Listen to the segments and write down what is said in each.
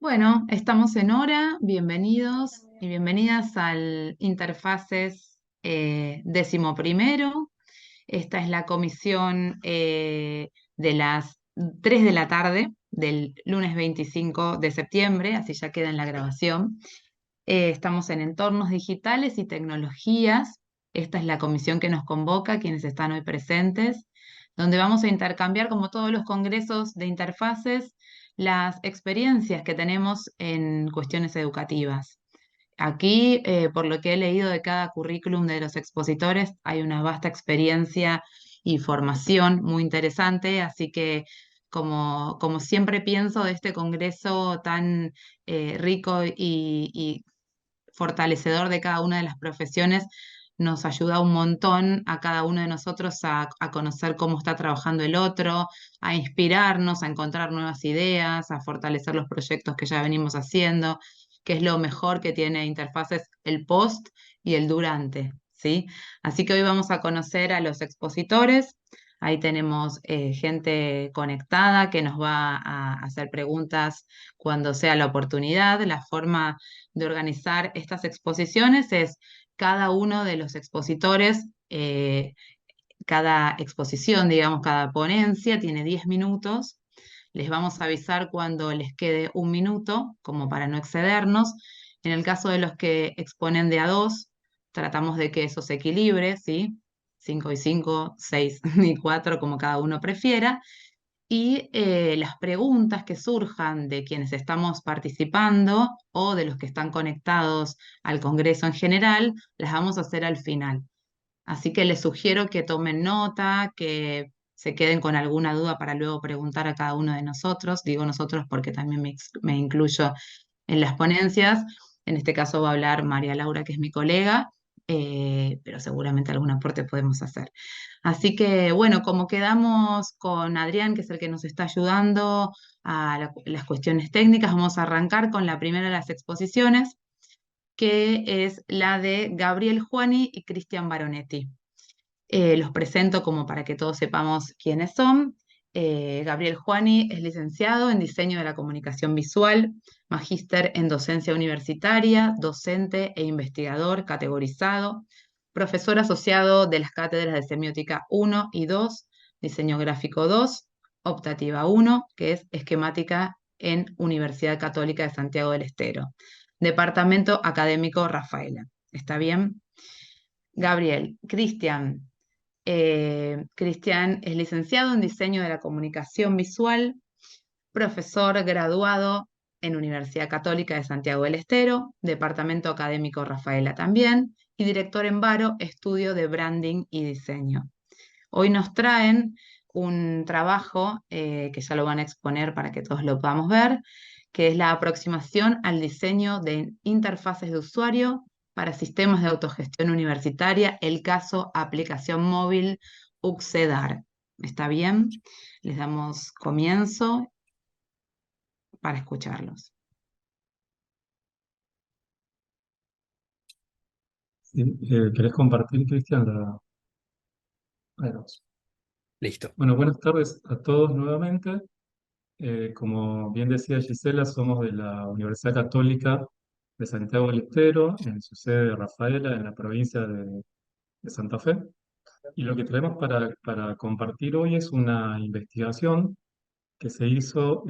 Bueno, estamos en hora. Bienvenidos y bienvenidas al Interfaces 11º. Esta es la comisión de las 3 de la tarde del lunes 25 de septiembre, así ya queda en la grabación. Estamos en entornos digitales y tecnologías. Esta es la comisión que nos convoca, quienes están hoy presentes, donde vamos a intercambiar, como todos los congresos de interfaces, las experiencias que tenemos en cuestiones educativas. Aquí, por lo que he leído de cada currículum de los expositores, hay una vasta experiencia y formación muy interesante, así que como siempre pienso de este congreso tan rico y fortalecedor de cada una de las profesiones, nos ayuda un montón a cada uno de nosotros a conocer cómo está trabajando el otro, a inspirarnos, a encontrar nuevas ideas, a fortalecer los proyectos que ya venimos haciendo, que es lo mejor que tiene Interfaces el post y el durante, ¿sí? Así que hoy vamos a conocer a los expositores. Ahí tenemos gente conectada que nos va a hacer preguntas cuando sea la oportunidad. La forma de organizar estas exposiciones es cada uno de los expositores, cada exposición, digamos, cada ponencia tiene 10 minutos. Les vamos a avisar cuando les quede un minuto, como para no excedernos. En el caso de los que exponen de a dos, tratamos de que eso se equilibre, ¿sí? 5 y 5, 6 y 4, como cada uno prefiera. Y las preguntas que surjan de quienes estamos participando o de los que están conectados al Congreso en general, las vamos a hacer al final. Así que les sugiero que tomen nota, que se queden con alguna duda para luego preguntar a cada uno de nosotros. Digo nosotros porque también me incluyo en las ponencias. En este caso va a hablar María Laura, que es mi colega, pero seguramente algún aporte podemos hacer. Así que, bueno, como quedamos con Adrián, que es el que nos está ayudando a las cuestiones técnicas, vamos a arrancar con la primera de las exposiciones, que es la de Gabriel Juani y Cristian Baronetti. Los presento como para que todos sepamos quiénes son. Gabriel Juani es licenciado en Diseño de la Comunicación Visual, magíster en Docencia Universitaria, docente e investigador categorizado, profesor asociado de las cátedras de Semiótica 1 y 2, Diseño Gráfico 2, Optativa 1, que es Esquemática en Universidad Católica de Santiago del Estero, Departamento Académico Rafaela. ¿Está bien? Gabriel, Cristian. Cristian es licenciado en Diseño de la Comunicación Visual, profesor graduado en Universidad Católica de Santiago del Estero, Departamento Académico Rafaela también, y director en Varo, Estudio de Branding y Diseño. Hoy nos traen un trabajo que ya lo van a exponer para que todos lo podamos ver, que es la aproximación al diseño de interfaces de usuario para sistemas de autogestión universitaria, el caso aplicación móvil UXEDAR. ¿Está bien? Les damos comienzo para escucharlos. Sí, ¿querés compartir, Cristian? Ahí vamos. Listo. Bueno, buenas tardes a todos nuevamente. Como bien decía Gisela, somos de la Universidad Católica de Santiago del Estero, en su sede de Rafaela, en la provincia de Santa Fe. Y lo que traemos para compartir hoy es una investigación que se hizo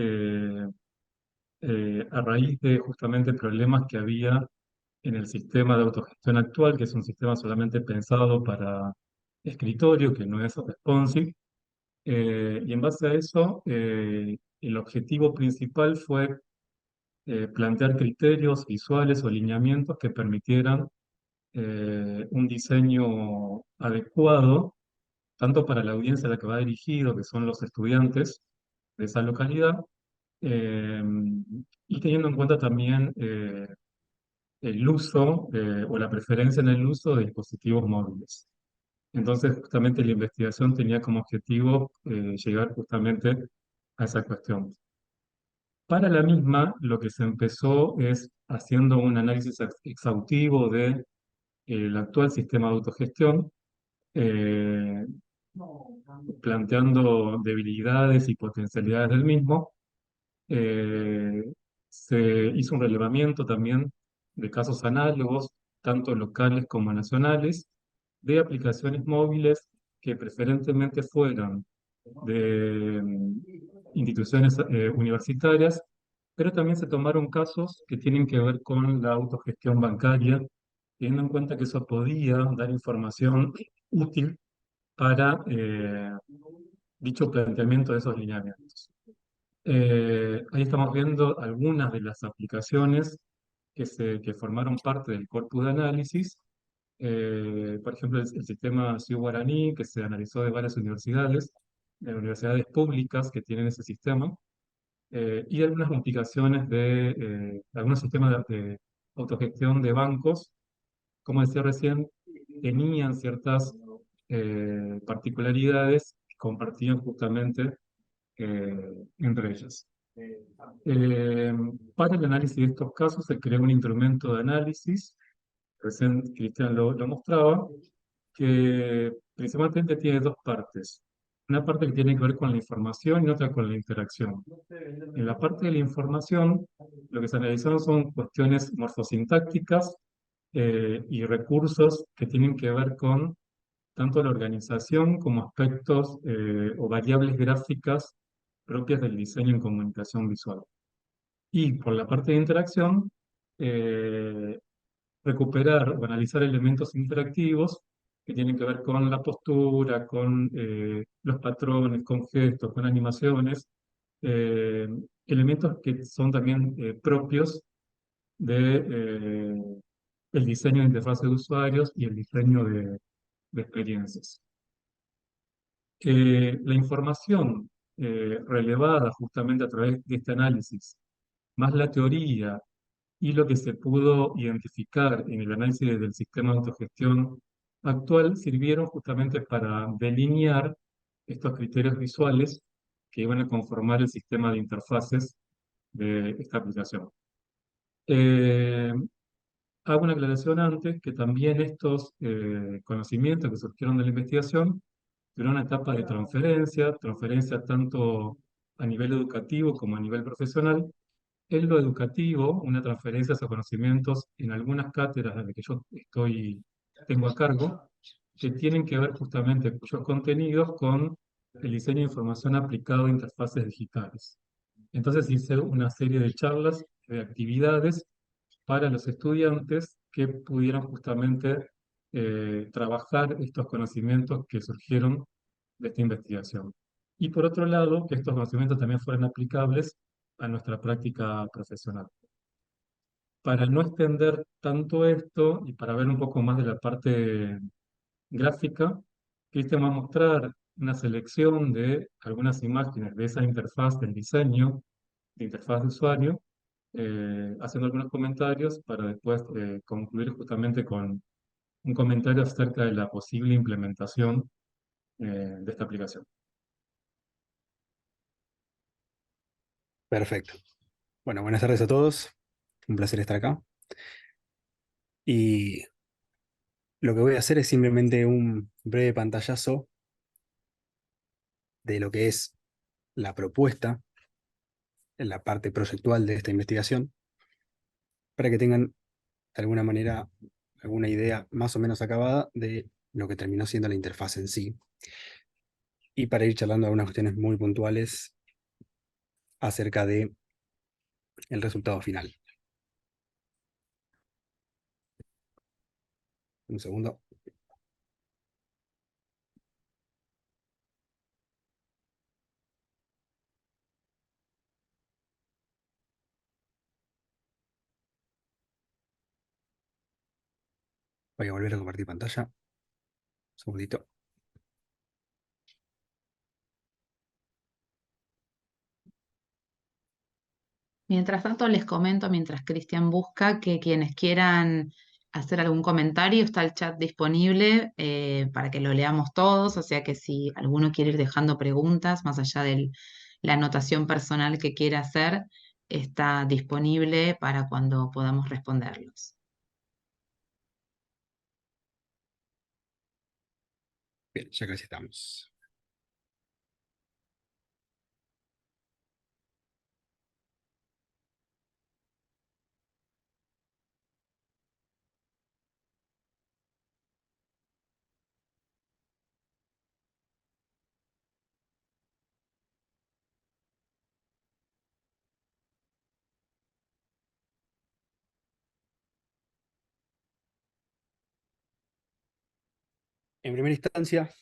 a raíz de justamente problemas que había en el sistema de autogestión actual, que es un sistema solamente pensado para escritorio, que no es responsive. Y en base a eso, el objetivo principal fue plantear criterios visuales o lineamientos que permitieran un diseño adecuado, tanto para la audiencia a la que va dirigido, que son los estudiantes de esa localidad, eh, y teniendo en cuenta también el uso o la preferencia en el uso de dispositivos móviles. Entonces, justamente la investigación tenía como objetivo llegar justamente a esa cuestión. Para la misma, lo que se empezó es haciendo un análisis exhaustivo de el actual sistema de autogestión, eh, planteando debilidades y potencialidades del mismo, se hizo un relevamiento también de casos análogos, tanto locales como nacionales, de aplicaciones móviles que preferentemente fueran de instituciones universitarias, pero también se tomaron casos que tienen que ver con la autogestión bancaria, teniendo en cuenta que eso podía dar información útil para dicho planteamiento de esos lineamientos. Ahí estamos viendo algunas de las aplicaciones que formaron parte del corpus de análisis. Por ejemplo, el sistema Ciu Guaraní, que se analizó de varias universidades, de universidades públicas que tienen ese sistema, y algunas aplicaciones de algunos sistemas de autogestión de bancos, como decía recién, tenían ciertas particularidades que compartían justamente entre ellas. Eh, para el análisis de estos casos se creó un instrumento de análisis, recién Cristian lo mostraba, que principalmente tiene dos partes. Una parte que tiene que ver con la información y otra con la interacción. En la parte de la información, lo que se analizaron son cuestiones morfosintácticas y recursos que tienen que ver con tanto la organización como aspectos o variables gráficas propias del diseño en comunicación visual. Y por la parte de interacción, eh, recuperar o analizar elementos interactivos que tienen que ver con la postura, con los patrones, con gestos, con animaciones, eh, elementos que son también propios de, el diseño de interfaces de usuarios y el diseño de experiencias. La información relevada justamente a través de este análisis, más la teoría y lo que se pudo identificar en el análisis del sistema de autogestión actual, sirvieron justamente para delinear estos criterios visuales que iban a conformar el sistema de interfaces de esta aplicación. Eh, Hago una aclaración antes, que también estos conocimientos que surgieron de la investigación tuvieron una etapa de transferencia, transferencia tanto a nivel educativo como a nivel profesional. En lo educativo, una transferencia de esos conocimientos en algunas cátedras de las que yo tengo a cargo, que tienen que ver justamente cuyos contenidos con el diseño de información aplicado a interfaces digitales. Entonces hice una serie de charlas, de actividades para los estudiantes que pudieran justamente trabajar estos conocimientos que surgieron de esta investigación. Y por otro lado, que estos conocimientos también fueran aplicables a nuestra práctica profesional. Para no extender tanto esto y para ver un poco más de la parte gráfica, Cristian va a mostrar una selección de algunas imágenes de esa interfaz del diseño de interfaz de usuario, haciendo algunos comentarios para después concluir justamente con un comentario acerca de la posible implementación de esta aplicación. Perfecto. Bueno, buenas tardes a todos. Un placer estar acá. Y lo que voy a hacer es simplemente un breve pantallazo de lo que es la propuesta en la parte proyectual de esta investigación, para que tengan de alguna manera alguna idea más o menos acabada de lo que terminó siendo la interfaz en sí. Y para ir charlando algunas cuestiones muy puntuales acerca de el resultado final. Un segundo. Voy a volver a compartir pantalla. Un segundito. Mientras tanto, les comento, mientras Cristian busca, que quienes quieran hacer algún comentario, está el chat disponible para que lo leamos todos, o sea que si alguno quiere ir dejando preguntas, más allá de la anotación personal que quiera hacer, está disponible para cuando podamos responderlos. Bien, ya casi estamos. En primera instancia,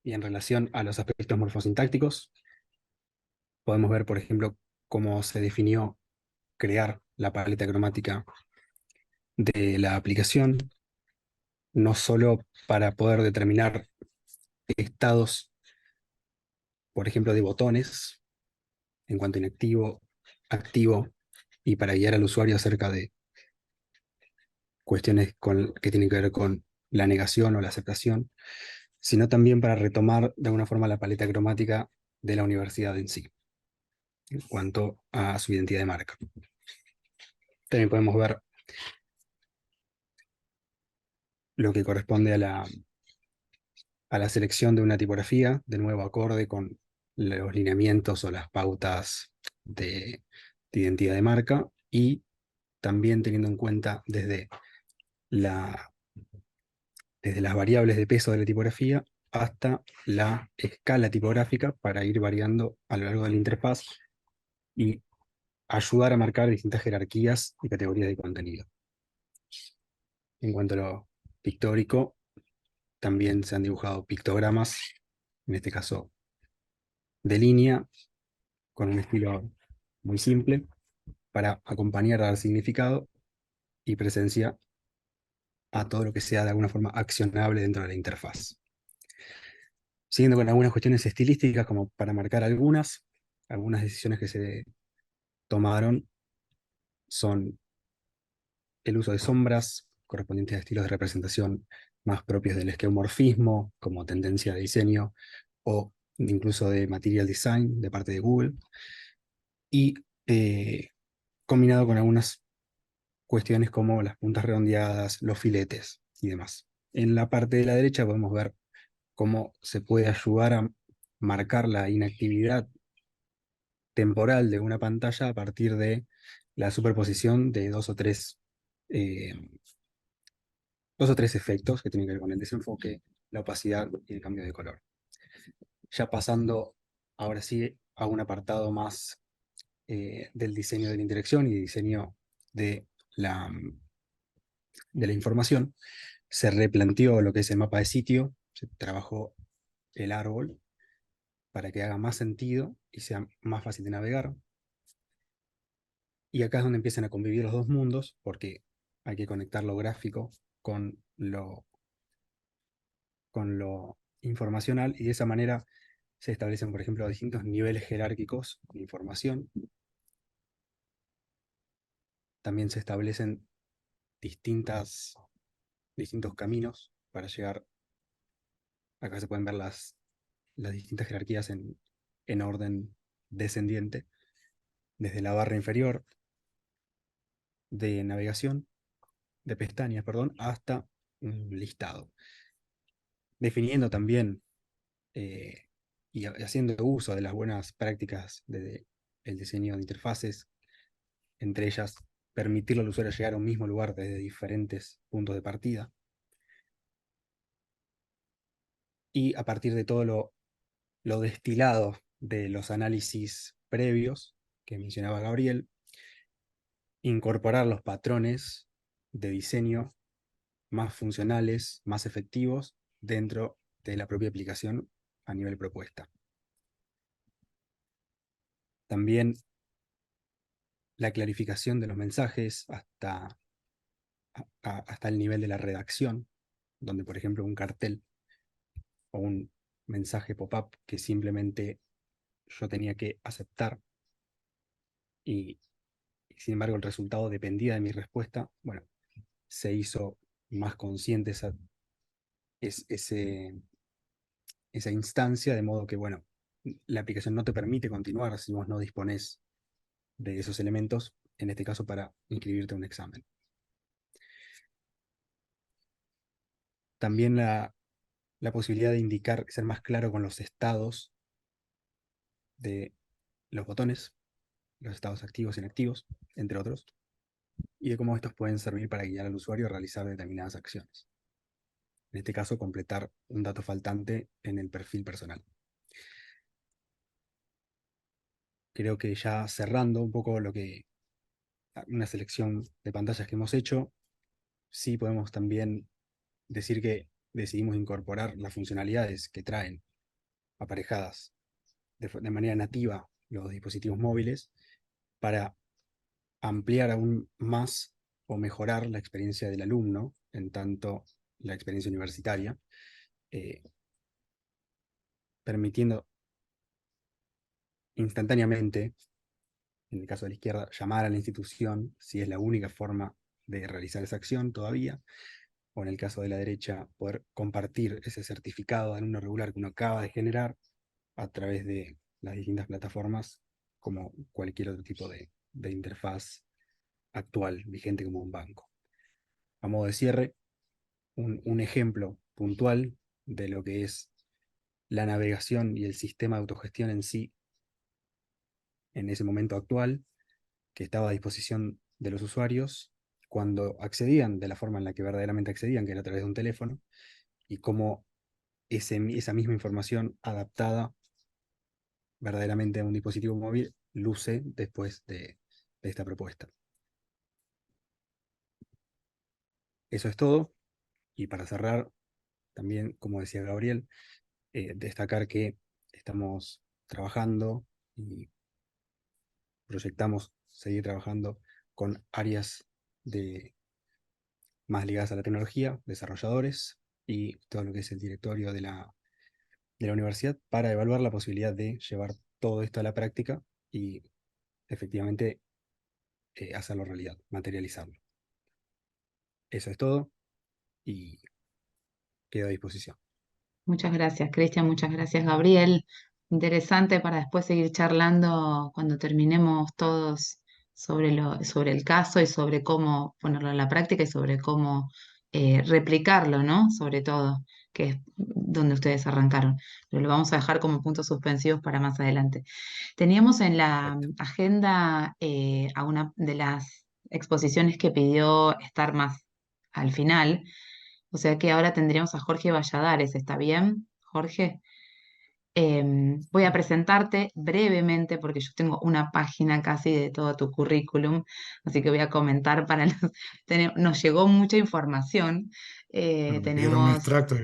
y en relación a los aspectos morfosintácticos, podemos ver, por ejemplo, cómo se definió crear la paleta cromática de la aplicación, no solo para poder determinar estados, por ejemplo, de botones, en cuanto a inactivo, activo, y para guiar al usuario acerca de cuestiones que tienen que ver con la negación o la aceptación, sino también para retomar de alguna forma la paleta cromática de la universidad en sí, en cuanto a su identidad de marca. También podemos ver lo que corresponde a la selección de una tipografía, de nuevo acorde con los lineamientos o las pautas de identidad de marca, y también teniendo en cuenta la, desde las variables de peso de la tipografía hasta la escala tipográfica para ir variando a lo largo de la interfaz y ayudar a marcar distintas jerarquías y categorías de contenido. En cuanto a lo pictórico, también se han dibujado pictogramas, en este caso de línea, con un estilo muy simple, para acompañar, dar significado y presencia a todo lo que sea de alguna forma accionable dentro de la interfaz. Siguiendo con algunas cuestiones estilísticas, como para marcar algunas decisiones que se tomaron son el uso de sombras correspondientes a estilos de representación más propios del esquemorfismo, como tendencia de diseño, o incluso de material design de parte de Google, y combinado con algunas cuestiones como las puntas redondeadas, los filetes y demás. En la parte de la derecha podemos ver cómo se puede ayudar a marcar la inactividad temporal de una pantalla a partir de la superposición de eh, dos o tres efectos que tienen que ver con el desenfoque, la opacidad y el cambio de color. Ya pasando ahora sí a un apartado más del diseño de la interacción y diseño de la, de la información, se replanteó lo que es el mapa de sitio, se trabajó el árbol para que haga más sentido y sea más fácil de navegar. Y acá es donde empiezan a convivir los dos mundos, porque hay que conectar lo gráfico con lo informacional, y de esa manera se establecen, por ejemplo, distintos niveles jerárquicos de información. También se establecen distintos caminos para llegar. Acá se pueden ver las distintas jerarquías en orden descendiente, desde la barra inferior de navegación, de pestañas, perdón, hasta un listado. Definiendo también y haciendo uso de las buenas prácticas del diseño de interfaces, entre ellas permitirle al usuario llegar a un mismo lugar desde diferentes puntos de partida. Y a partir de todo lo destilado de los análisis previos que mencionaba Gabriel, incorporar los patrones de diseño más funcionales, más efectivos dentro de la propia aplicación a nivel propuesta. También la clarificación de los mensajes hasta el nivel de la redacción, donde por ejemplo un cartel o un mensaje pop-up que simplemente yo tenía que aceptar y sin embargo el resultado dependía de mi respuesta, bueno, se hizo más consciente esa instancia, de modo que, bueno, la aplicación no te permite continuar si vos no disponés de esos elementos, en este caso para inscribirte a un examen. También la posibilidad de indicar, ser más claro con los estados de los botones, los estados activos e inactivos, entre otros, y de cómo estos pueden servir para guiar al usuario a realizar determinadas acciones. En este caso, completar un dato faltante en el perfil personal. Creo que ya cerrando un poco una selección de pantallas que hemos hecho, sí podemos también decir que decidimos incorporar las funcionalidades que traen aparejadas de manera nativa los dispositivos móviles para ampliar aún más o mejorar la experiencia del alumno, en tanto la experiencia universitaria, permitiendo instantáneamente, en el caso de la izquierda, llamar a la institución si es la única forma de realizar esa acción todavía, o en el caso de la derecha, poder compartir ese certificado de alumno regular que uno acaba de generar a través de las distintas plataformas, como cualquier otro tipo de interfaz actual, vigente como un banco. A modo de cierre, un ejemplo puntual de lo que es la navegación y el sistema de autogestión en sí, en ese momento actual, que estaba a disposición de los usuarios cuando accedían de la forma en la que verdaderamente accedían, que era a través de un teléfono, y cómo esa misma información adaptada verdaderamente a un dispositivo móvil luce después de esta propuesta. Eso es todo, y para cerrar, también, como decía Gabriel, destacar que estamos trabajando y proyectamos seguir trabajando con áreas más ligadas a la tecnología, desarrolladores y todo lo que es el directorio de la universidad para evaluar la posibilidad de llevar todo esto a la práctica y efectivamente hacerlo realidad, materializarlo. Eso es todo y quedo a disposición. Muchas gracias, Cristian, muchas gracias, Gabriel. Interesante para después seguir charlando cuando terminemos todos sobre el caso y sobre cómo ponerlo en la práctica y sobre cómo replicarlo, ¿no? Sobre todo, que es donde ustedes arrancaron. Pero lo vamos a dejar como puntos suspensivos para más adelante. Teníamos en la Perfecto. agenda a una de las exposiciones que pidió estar más al final, o sea que ahora tendríamos a Jorge Valladares, ¿está bien, Jorge? Voy a presentarte brevemente porque yo tengo una página casi de todo tu currículum, así que voy a comentar para los... Nos llegó mucha información. Bueno, me pidieron un Tenemos extracto,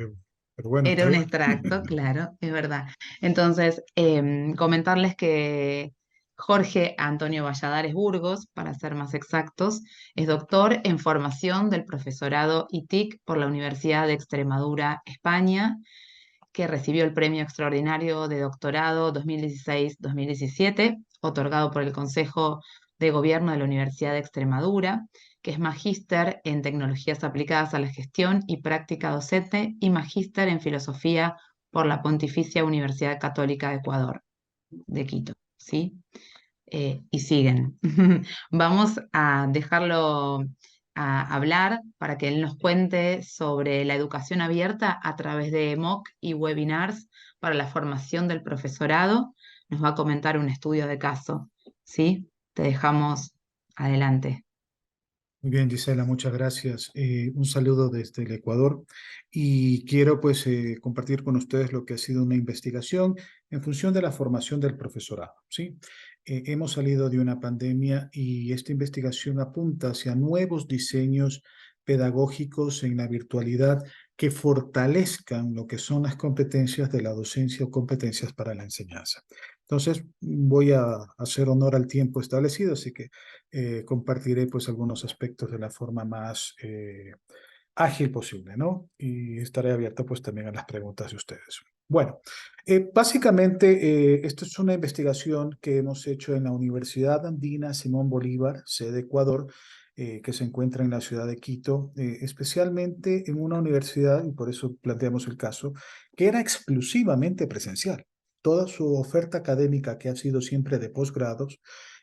pero bueno, era está un bien. extracto, claro, es verdad. Entonces, comentarles que Jorge Antonio Valladares Burgos, para ser más exactos, es doctor en formación del profesorado ITIC por la Universidad de Extremadura, España, que recibió el Premio Extraordinario de Doctorado 2016-2017, otorgado por el Consejo de Gobierno de la Universidad de Extremadura, que es magíster en tecnologías aplicadas a la gestión y práctica docente y magíster en filosofía por la Pontificia Universidad Católica de Ecuador, de Quito, ¿sí? Y siguen. Vamos a dejarlo a hablar para que él nos cuente sobre la educación abierta a través de MOOC y webinars para la formación del profesorado. Nos va a comentar un estudio de caso, ¿sí? Te dejamos adelante. Muy bien, Gisela, muchas gracias. Un saludo desde el Ecuador y quiero pues compartir con ustedes lo que ha sido una investigación en función de la formación del profesorado, ¿sí? Hemos salido de una pandemia y esta investigación apunta hacia nuevos diseños pedagógicos en la virtualidad que fortalezcan lo que son las competencias de la docencia o competencias para la enseñanza. Entonces, voy a hacer honor al tiempo establecido, así que compartiré pues algunos aspectos de la forma más ágil posible, ¿no? Y estaré abierto pues también a las preguntas de ustedes. Bueno, básicamente esto es una investigación que hemos hecho en la Universidad Andina Simón Bolívar, sede Ecuador, que se encuentra en la ciudad de Quito, especialmente en una universidad, y por eso planteamos el caso, que era exclusivamente presencial. Toda su oferta académica, que ha sido siempre de posgrados,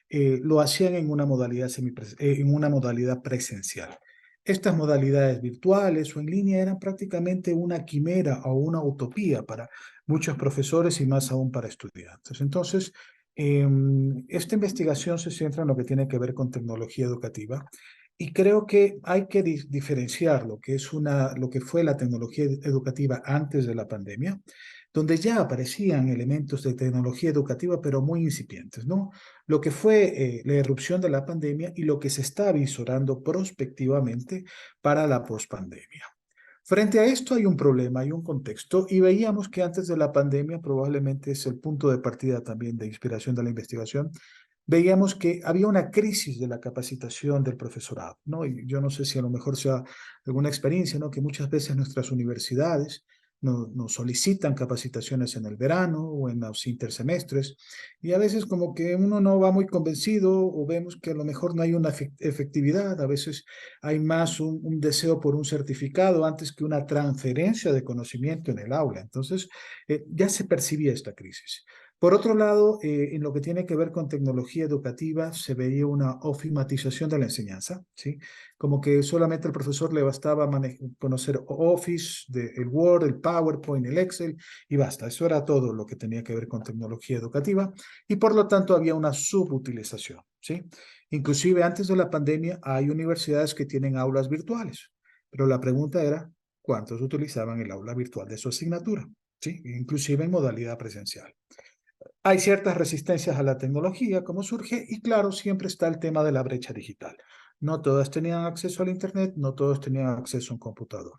lo hacían en una modalidad en una modalidad presencial. Estas modalidades virtuales o en línea eran prácticamente una quimera o una utopía para muchos profesores y más aún para estudiantes. Entonces, esta investigación se centra en lo que tiene que ver con tecnología educativa y creo que hay que diferenciar lo que es lo que fue la tecnología educativa antes de la pandemia, donde ya aparecían elementos de tecnología educativa, pero muy incipientes, ¿no? Lo que fue la irrupción de la pandemia y lo que se está visorando prospectivamente para la pospandemia. Frente a esto hay un problema, hay un contexto, y veíamos que antes de la pandemia, probablemente es el punto de partida también de inspiración de la investigación, veíamos que había una crisis de la capacitación del profesorado, ¿no? Y yo no sé si a lo mejor sea alguna experiencia, ¿no? Que muchas veces nuestras universidades nos solicitan capacitaciones en el verano o en los intersemestres, y a veces como que uno no va muy convencido o vemos que a lo mejor no hay una efectividad, a veces hay más un deseo por un certificado antes que una transferencia de conocimiento en el aula. Entonces, ya se percibía esta crisis. Por otro lado, en lo que tiene que ver con tecnología educativa, se veía una ofimatización de la enseñanza, ¿sí? Como que solamente al profesor le bastaba conocer Office, el Word, el PowerPoint, el Excel, y basta. Eso era todo lo que tenía que ver con tecnología educativa, y por lo tanto había una subutilización, ¿sí? Inclusive antes de la pandemia hay universidades que tienen aulas virtuales, pero la pregunta era, ¿cuántos utilizaban el aula virtual de su asignatura? ¿Sí? Inclusive en modalidad presencial. Hay ciertas resistencias a la tecnología, como surge, y claro, siempre está el tema de la brecha digital. No todas tenían acceso al Internet, no todos tenían acceso a un computador.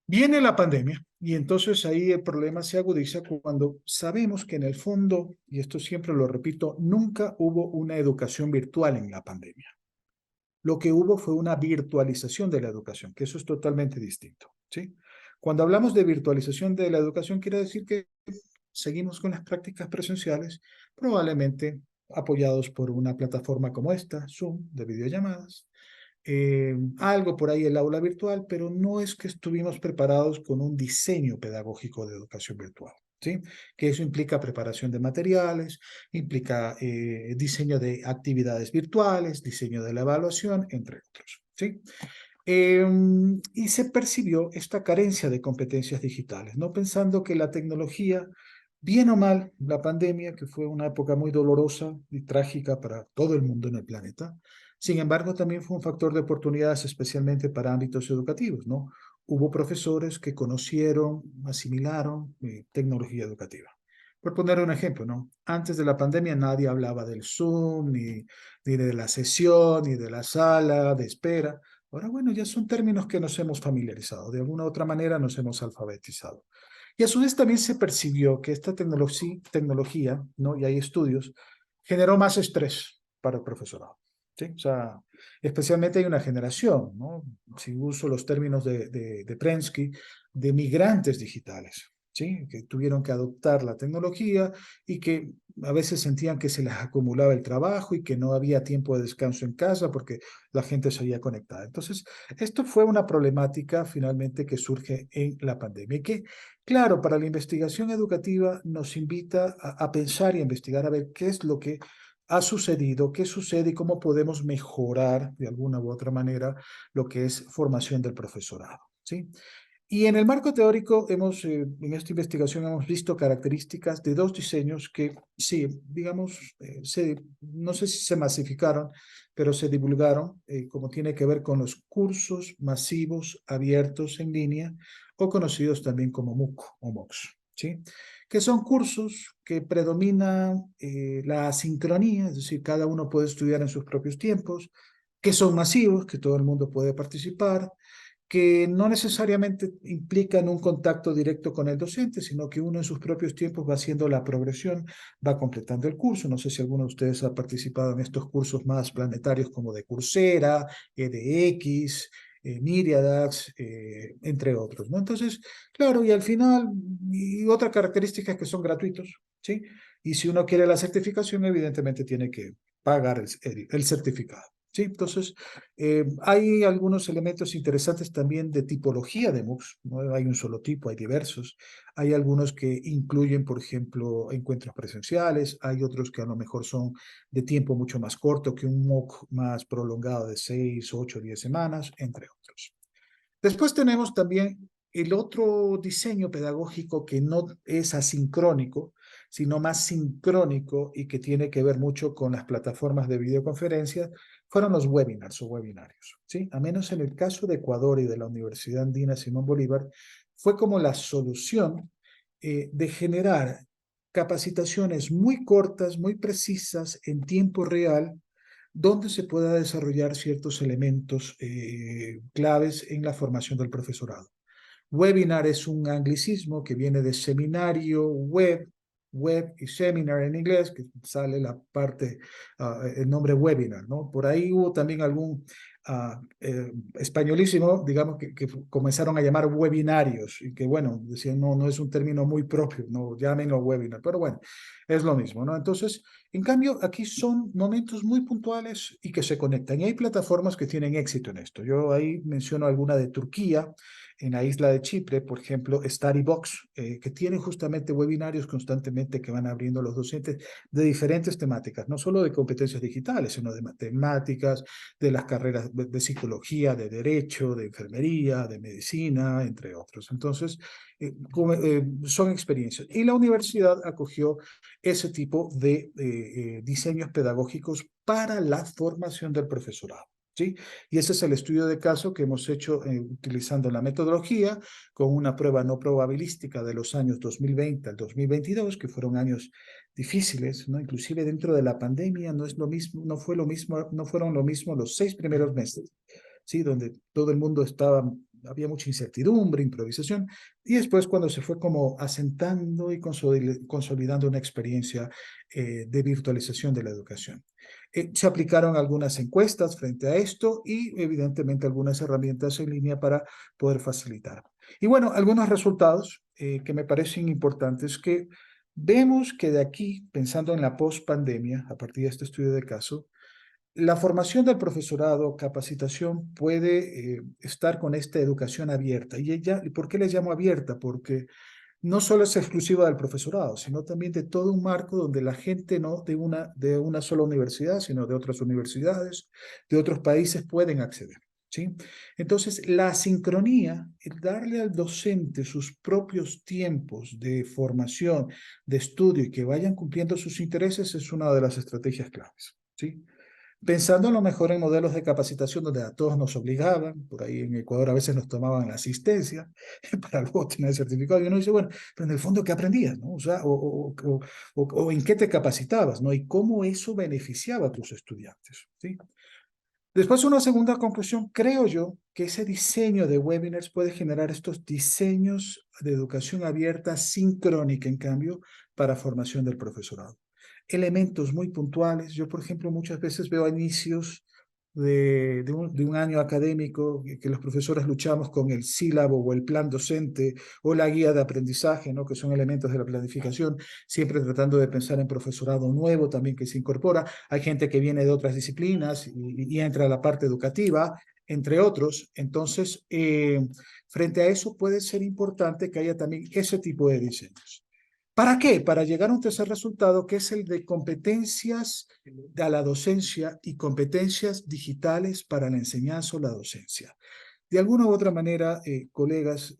Viene la pandemia y entonces ahí el problema se agudiza cuando sabemos que en el fondo, y esto siempre lo repito, nunca hubo una educación virtual en la pandemia. Lo que hubo fue una virtualización de la educación, que eso es totalmente distinto, ¿sí? Cuando hablamos de virtualización de la educación, quiere decir que seguimos con las prácticas presenciales, probablemente apoyados por una plataforma como esta, Zoom, de videollamadas, algo por ahí el aula virtual, pero no es que estuvimos preparados con un diseño pedagógico de educación virtual, ¿sí? Que eso implica preparación de materiales, implica diseño de actividades virtuales, diseño de la evaluación, entre otros, ¿sí? Y se percibió esta carencia de competencias digitales, no pensando que la tecnología, bien o mal, la pandemia, que fue una época muy dolorosa y trágica para todo el mundo en el planeta, sin embargo, también fue un factor de oportunidades, especialmente para ámbitos educativos, ¿no? Hubo profesores que conocieron, asimilaron tecnología educativa. Por poner un ejemplo, ¿no? Antes de la pandemia nadie hablaba del Zoom, ni de la sesión, ni de la sala de espera. Ahora, bueno, ya son términos que nos hemos familiarizado, de alguna u otra manera nos hemos alfabetizado. Y a su vez también se percibió que esta tecnología, ¿no? Y hay estudios, generó más estrés para el profesorado, ¿sí? O sea, especialmente hay una generación, ¿no? Si uso los términos de Prensky, de migrantes digitales, ¿sí? Que tuvieron que adoptar la tecnología y que a veces sentían que se les acumulaba el trabajo y que no había tiempo de descanso en casa porque la gente seguía conectada. Entonces, esto fue una problemática finalmente que surge en la pandemia y que, claro, para la investigación educativa nos invita a pensar y a investigar a ver qué es lo que ha sucedido, qué sucede y cómo podemos mejorar de alguna u otra manera lo que es formación del profesorado, ¿sí? Y en el marco teórico, en esta investigación hemos visto características de dos diseños que, sí, digamos, no sé si se masificaron, pero se divulgaron, como tiene que ver con los cursos masivos abiertos en línea, o conocidos también como MOOC o MOOCs, ¿sí? Que son cursos que predominan la asincronía, es decir, cada uno puede estudiar en sus propios tiempos, que son masivos, que todo el mundo puede participar, que no necesariamente implican un contacto directo con el docente, sino que uno en sus propios tiempos va haciendo la progresión, va completando el curso. No sé si alguno de ustedes ha participado en estos cursos más planetarios como de Coursera, edX, Myriadax, entre otros, ¿no? Entonces, claro, y al final, y otra característica es que son gratuitos, ¿sí? Y si uno quiere la certificación, evidentemente tiene que pagar el certificado, ¿sí? Entonces, hay algunos elementos interesantes también de tipología de MOOCs, no hay un solo tipo, hay diversos. Hay algunos que incluyen, por ejemplo, encuentros presenciales, hay otros que a lo mejor son de tiempo mucho más corto que un MOOC más prolongado de 6, 8, 10 semanas, entre otros. Después tenemos también el otro diseño pedagógico que no es asincrónico, sino más sincrónico y que tiene que ver mucho con las plataformas de videoconferencia, fueron los webinars o webinarios, ¿sí? A menos en el caso de Ecuador y de la Universidad Andina Simón Bolívar, fue como la solución de generar capacitaciones muy cortas, muy precisas, en tiempo real, donde se pueda desarrollar ciertos elementos claves en la formación del profesorado. Webinar es un anglicismo que viene de seminario, web y seminar en inglés, que sale la parte, el nombre webinar, ¿no? Por ahí hubo también algún españolísimo, digamos, que comenzaron a llamar webinarios, y que bueno, decían, no, no es un término muy propio, no, llámenlo webinar, pero bueno, es lo mismo, ¿no? Entonces, en cambio, aquí son momentos muy puntuales y que se conectan, y hay plataformas que tienen éxito en esto. Yo ahí menciono alguna de Turquía, en la isla de Chipre, por ejemplo, Studybox, que tienen justamente webinarios constantemente que van abriendo los docentes de diferentes temáticas, no solo de competencias digitales, sino de matemáticas, de las carreras de psicología, de derecho, de enfermería, de medicina, entre otros. Entonces, son experiencias. Y la universidad acogió ese tipo de diseños pedagógicos para la formación del profesorado. ¿Sí? Y ese es el estudio de caso que hemos hecho utilizando la metodología con una prueba no probabilística de los años 2020 al 2022, que fueron años difíciles, ¿no? Inclusive dentro de la pandemia no es lo mismo, no fueron lo mismo los 6 primeros meses, ¿sí? Donde todo el mundo había mucha incertidumbre, improvisación, y después cuando se fue como asentando y consolidando una experiencia de virtualización de la educación. Se aplicaron algunas encuestas frente a esto y evidentemente algunas herramientas en línea para poder facilitar. Y bueno, algunos resultados que me parecen importantes que vemos que de aquí, pensando en la post-pandemia, a partir de este estudio de caso, la formación del profesorado, capacitación, puede estar con esta educación abierta. ¿Y por qué les llamo abierta? Porque no solo es exclusiva del profesorado, sino también de todo un marco donde la gente no de una sola universidad, sino de otras universidades, de otros países pueden acceder. ¿Sí? Entonces, la sincronía, el darle al docente sus propios tiempos de formación, de estudio y que vayan cumpliendo sus intereses es una de las estrategias claves. ¿Sí? Pensando a lo mejor en modelos de capacitación donde a todos nos obligaban, por ahí en Ecuador a veces nos tomaban la asistencia para luego tener el certificado, y uno dice, bueno, pero en el fondo, ¿qué aprendías? ¿No? O sea, o en qué te capacitabas, ¿no? Y cómo eso beneficiaba a tus estudiantes, ¿sí? Después, una segunda conclusión, creo yo que ese diseño de webinars puede generar estos diseños de educación abierta sincrónica, en cambio, para formación del profesorado. Elementos muy puntuales. Yo, por ejemplo, muchas veces veo a inicios de un año académico que los profesores luchamos con el sílabo o el plan docente o la guía de aprendizaje, ¿no? Que son elementos de la planificación, siempre tratando de pensar en profesorado nuevo también que se incorpora. Hay gente que viene de otras disciplinas y entra a la parte educativa, entre otros. Entonces, frente a eso puede ser importante que haya también ese tipo de diseños. ¿Para qué? Para llegar a un tercer resultado, que es el de competencias a la docencia y competencias digitales para la enseñanza o la docencia. De alguna u otra manera, colegas,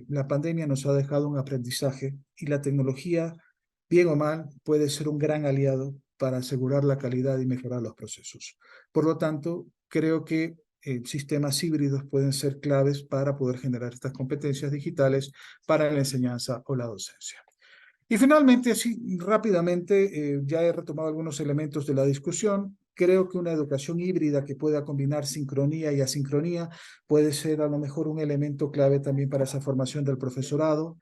la pandemia nos ha dejado un aprendizaje y la tecnología, bien o mal, puede ser un gran aliado para asegurar la calidad y mejorar los procesos. Por lo tanto, creo que sistemas híbridos pueden ser claves para poder generar estas competencias digitales para la enseñanza o la docencia. Y finalmente, así rápidamente, ya he retomado algunos elementos de la discusión. Creo que una educación híbrida que pueda combinar sincronía y asincronía puede ser a lo mejor un elemento clave también para esa formación del profesorado.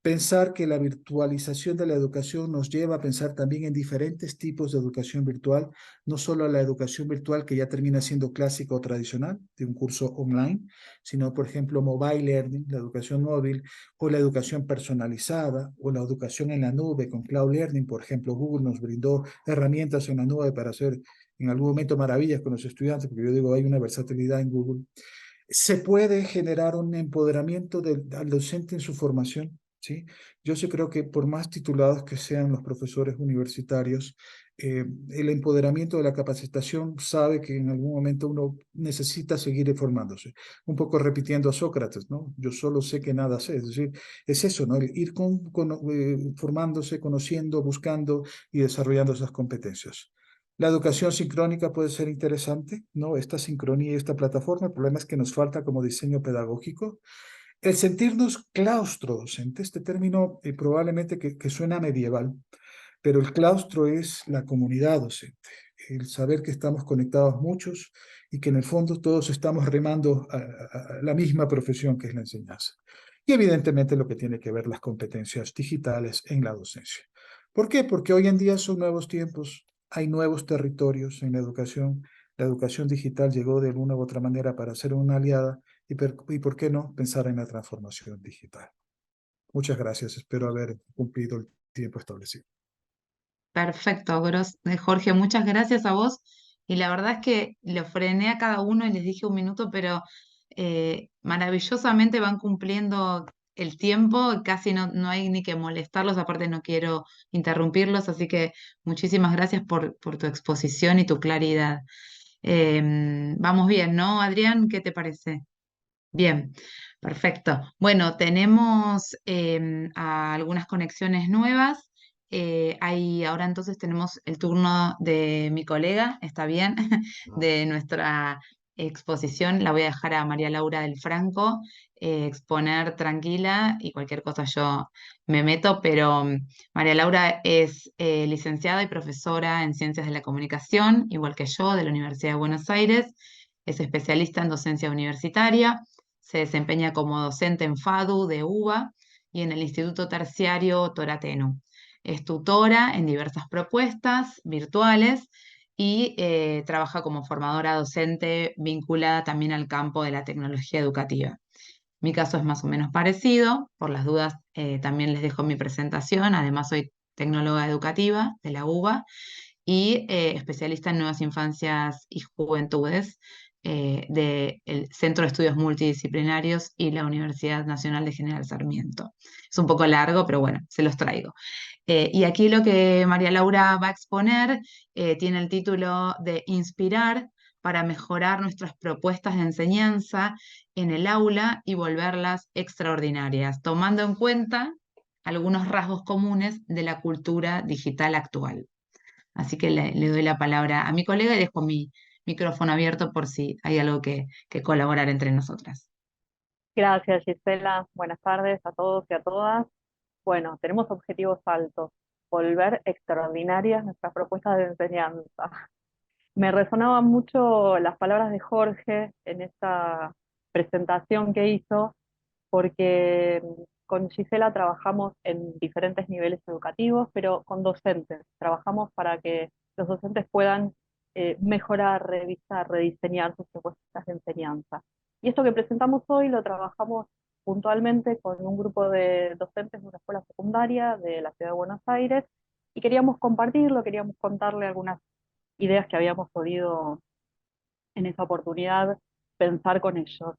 Pensar que la virtualización de la educación nos lleva a pensar también en diferentes tipos de educación virtual, no solo la educación virtual que ya termina siendo clásica o tradicional, de un curso online, sino, por ejemplo, mobile learning, la educación móvil, o la educación personalizada, o la educación en la nube con cloud learning. Por ejemplo, Google nos brindó herramientas en la nube para hacer en algún momento maravillas con los estudiantes, porque yo digo, hay una versatilidad en Google. Se puede generar un empoderamiento al docente en su formación. ¿Sí? Yo sí creo que por más titulados que sean los profesores universitarios, el empoderamiento de la capacitación sabe que en algún momento uno necesita seguir formándose. Un poco repitiendo a Sócrates, ¿no? Yo solo sé que nada sé. Es decir, es eso, ¿no? El ir formándose, conociendo, buscando y desarrollando esas competencias. La educación sincrónica puede ser interesante, ¿no? Esta sincronía y esta plataforma. El problema es que nos falta como diseño pedagógico. El sentirnos claustro docente, este término probablemente que suena medieval, pero el claustro es la comunidad docente, el saber que estamos conectados muchos y que en el fondo todos estamos remando a la misma profesión que es la enseñanza. Y evidentemente lo que tiene que ver las competencias digitales en la docencia. ¿Por qué? Porque hoy en día son nuevos tiempos, hay nuevos territorios en la educación. La educación digital llegó de una u otra manera para ser una aliada y ¿por qué no pensar en la transformación digital? Muchas gracias, espero haber cumplido el tiempo establecido. Perfecto, Jorge, muchas gracias a vos. Y la verdad es que lo frené a cada uno y les dije un minuto, pero maravillosamente van cumpliendo el tiempo, casi no hay ni que molestarlos, aparte no quiero interrumpirlos, así que muchísimas gracias por tu exposición y tu claridad. Vamos bien, ¿no, Adrián? ¿Qué te parece? Bien, perfecto. Bueno, tenemos algunas conexiones nuevas. Ahora entonces tenemos el turno de mi colega, está bien, de nuestra exposición. La voy a dejar a María Laura del Franco exponer tranquila y cualquier cosa yo me meto, pero María Laura es licenciada y profesora en Ciencias de la Comunicación, igual que yo, de la Universidad de Buenos Aires. Es especialista en docencia universitaria. Se desempeña como docente en FADU de UBA y en el Instituto Terciario Toratenu. Es tutora en diversas propuestas virtuales y trabaja como formadora docente vinculada también al campo de la tecnología educativa. Mi caso es más o menos parecido. Por las dudas, también les dejo mi presentación. Además, soy tecnóloga educativa de la UBA y especialista en nuevas infancias y juventudes del Centro de Estudios Multidisciplinarios y la Universidad Nacional de General Sarmiento. Es un poco largo, pero bueno, se los traigo. Y aquí lo que María Laura va a exponer tiene el título de Inspirar para mejorar nuestras propuestas de enseñanza en el aula y volverlas extraordinarias, tomando en cuenta algunos rasgos comunes de la cultura digital actual. Así que le doy la palabra a mi colega y dejo mi micrófono abierto por si hay algo que colaborar entre nosotras. Gracias, Gisela. Buenas tardes a todos y a todas. Bueno, tenemos objetivos altos. Volver extraordinarias nuestras propuestas de enseñanza. Me resonaban mucho las palabras de Jorge en esta presentación que hizo, porque con Gisela trabajamos en diferentes niveles educativos, pero con docentes. Trabajamos para que los docentes puedan mejorar, revisar, rediseñar sus propuestas de enseñanza. Y esto que presentamos hoy lo trabajamos puntualmente con un grupo de docentes de una escuela secundaria de la ciudad de Buenos Aires, y queríamos compartirlo, queríamos contarle algunas ideas que habíamos podido en esa oportunidad pensar con ellos.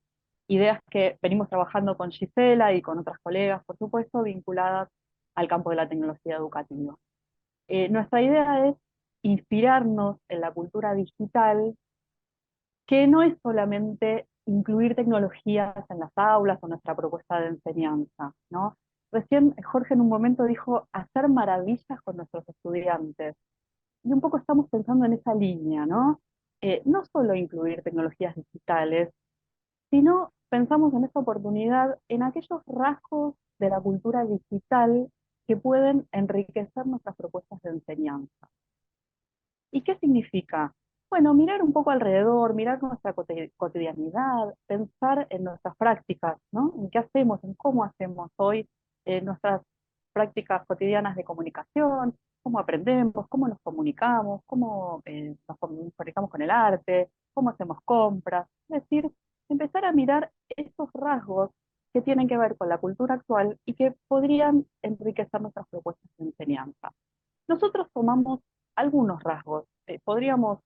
Ideas que venimos trabajando con Gisela y con otras colegas, por supuesto, vinculadas al campo de la tecnología educativa. Nuestra idea es inspirarnos en la cultura digital, que no es solamente incluir tecnologías en las aulas o nuestra propuesta de enseñanza, ¿no? Recién Jorge en un momento dijo hacer maravillas con nuestros estudiantes. Y un poco estamos pensando en esa línea, ¿no? No solo incluir tecnologías digitales, sino pensamos en esta oportunidad en aquellos rasgos de la cultura digital que pueden enriquecer nuestras propuestas de enseñanza. ¿Y qué significa? Bueno, mirar un poco alrededor, mirar nuestra cotidianidad, pensar en nuestras prácticas, ¿no? En qué hacemos, en cómo hacemos hoy nuestras prácticas cotidianas de comunicación, cómo aprendemos, cómo nos comunicamos, cómo nos conectamos con el arte, cómo hacemos compras. Es decir, empezar a mirar esos rasgos que tienen que ver con la cultura actual y que podrían enriquecer nuestras propuestas de enseñanza. Nosotros tomamos algunos rasgos, podríamos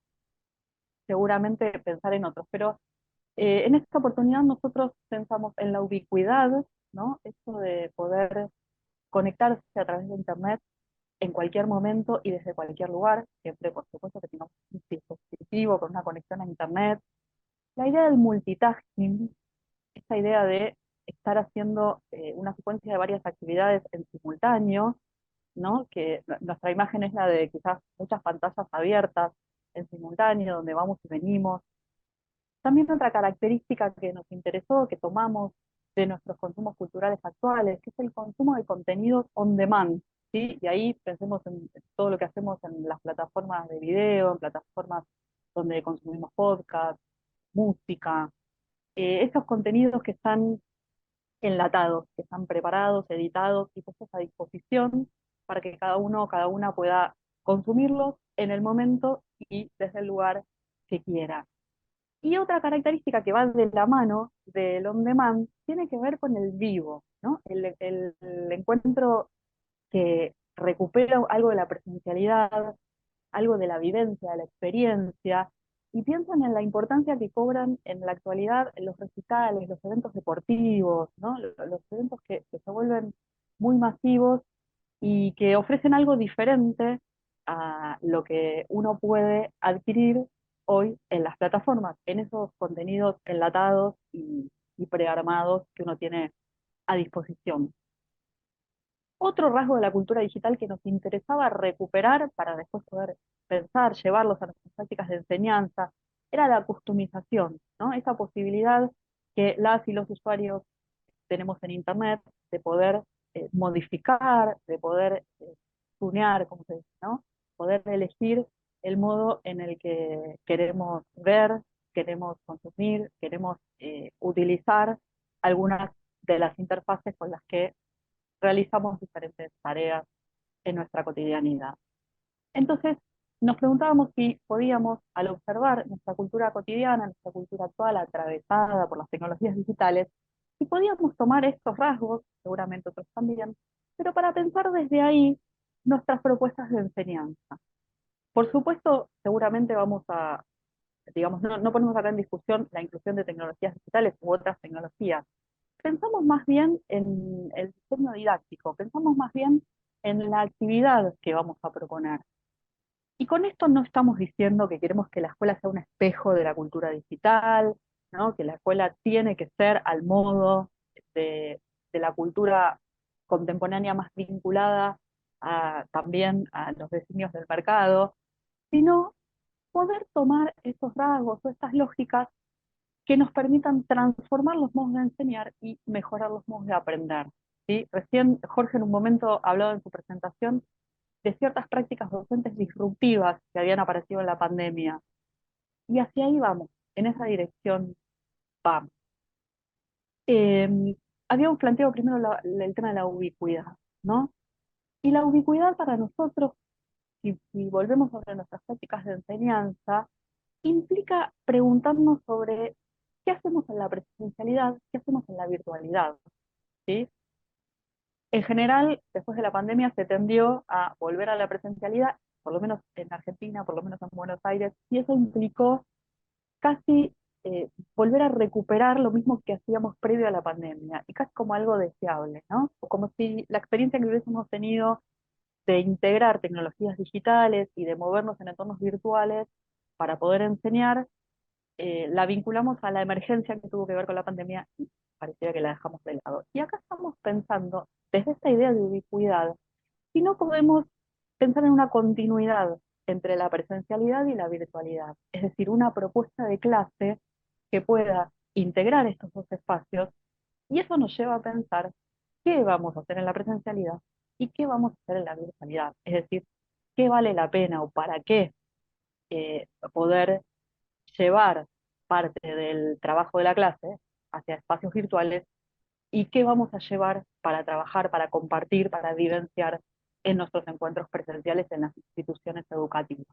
seguramente pensar en otros, pero en esta oportunidad nosotros pensamos en la ubicuidad, ¿no? Esto de poder conectarse a través de Internet en cualquier momento y desde cualquier lugar, siempre por supuesto que tengamos un dispositivo con una conexión a Internet. La idea del multitasking, esta idea de estar haciendo una secuencia de varias actividades en simultáneo, ¿no? Que nuestra imagen es la de quizás muchas pantallas abiertas en simultáneo, donde vamos y venimos. También otra característica que nos interesó, que tomamos de nuestros consumos culturales actuales, que es el consumo de contenidos on demand, ¿sí? Y ahí pensemos en todo lo que hacemos en las plataformas de video, en plataformas donde consumimos podcast, música, esos contenidos que están enlatados, que están preparados, editados y puestos a disposición para que cada uno o cada una pueda consumirlos en el momento y desde el lugar que quiera. Y otra característica que va de la mano del on demand tiene que ver con el vivo, ¿no? El encuentro que recupera algo de la presencialidad, algo de la vivencia, de la experiencia, y piensan en la importancia que cobran en la actualidad los recitales, los eventos deportivos, ¿no? Los eventos que se vuelven muy masivos y que ofrecen algo diferente a lo que uno puede adquirir hoy en las plataformas, en esos contenidos enlatados y prearmados que uno tiene a disposición. Otro rasgo de la cultura digital que nos interesaba recuperar para después poder pensar, llevarlos a nuestras prácticas de enseñanza, era la customización, ¿no? Esa posibilidad que las y los usuarios tenemos en Internet de poder modificar, de poder tunear, como se dice, ¿no? Poder elegir el modo en el que queremos ver, queremos consumir, queremos utilizar algunas de las interfaces con las que realizamos diferentes tareas en nuestra cotidianidad. Entonces, nos preguntábamos si podíamos, al observar nuestra cultura cotidiana, nuestra cultura actual atravesada por las tecnologías digitales, si podíamos tomar estos rasgos, seguramente otros también, pero para pensar desde ahí nuestras propuestas de enseñanza. Por supuesto, seguramente vamos a, digamos, no ponemos acá en discusión la inclusión de tecnologías digitales u otras tecnologías. Pensamos más bien en el diseño didáctico, pensamos más bien en la actividad que vamos a proponer. Y con esto no estamos diciendo que queremos que la escuela sea un espejo de la cultura digital, ¿no? Que la escuela tiene que ser al modo de la cultura contemporánea más vinculada también a los designios del mercado, sino poder tomar esos rasgos o estas lógicas que nos permitan transformar los modos de enseñar y mejorar los modos de aprender, ¿sí? Recién Jorge en un momento hablaba en su presentación de ciertas prácticas docentes disruptivas que habían aparecido en la pandemia. Y hacia ahí vamos, en esa dirección vamos. Habíamos planteado primero el tema de la ubicuidad, ¿no? Y la ubicuidad para nosotros, si volvemos sobre nuestras prácticas de enseñanza, implica preguntarnos sobre qué hacemos en la presencialidad, qué hacemos en la virtualidad, ¿sí? En general, después de la pandemia se tendió a volver a la presencialidad, por lo menos en Argentina, por lo menos en Buenos Aires, y eso implicó casi volver a recuperar lo mismo que hacíamos previo a la pandemia, y casi como algo deseable, ¿no? O como si la experiencia que hubiésemos tenido de integrar tecnologías digitales y de movernos en entornos virtuales para poder enseñar, la vinculamos a la emergencia que tuvo que ver con la pandemia y parecía que la dejamos de lado. Y acá estamos pensando, desde esta idea de ubicuidad, si no podemos pensar en una continuidad entre la presencialidad y la virtualidad, es decir, una propuesta de clase que pueda integrar estos dos espacios, y eso nos lleva a pensar qué vamos a hacer en la presencialidad y qué vamos a hacer en la virtualidad, es decir, qué vale la pena o para qué poder llevar parte del trabajo de la clase hacia espacios virtuales y qué vamos a llevar para trabajar, para compartir, para vivenciar en nuestros encuentros presenciales en las instituciones educativas.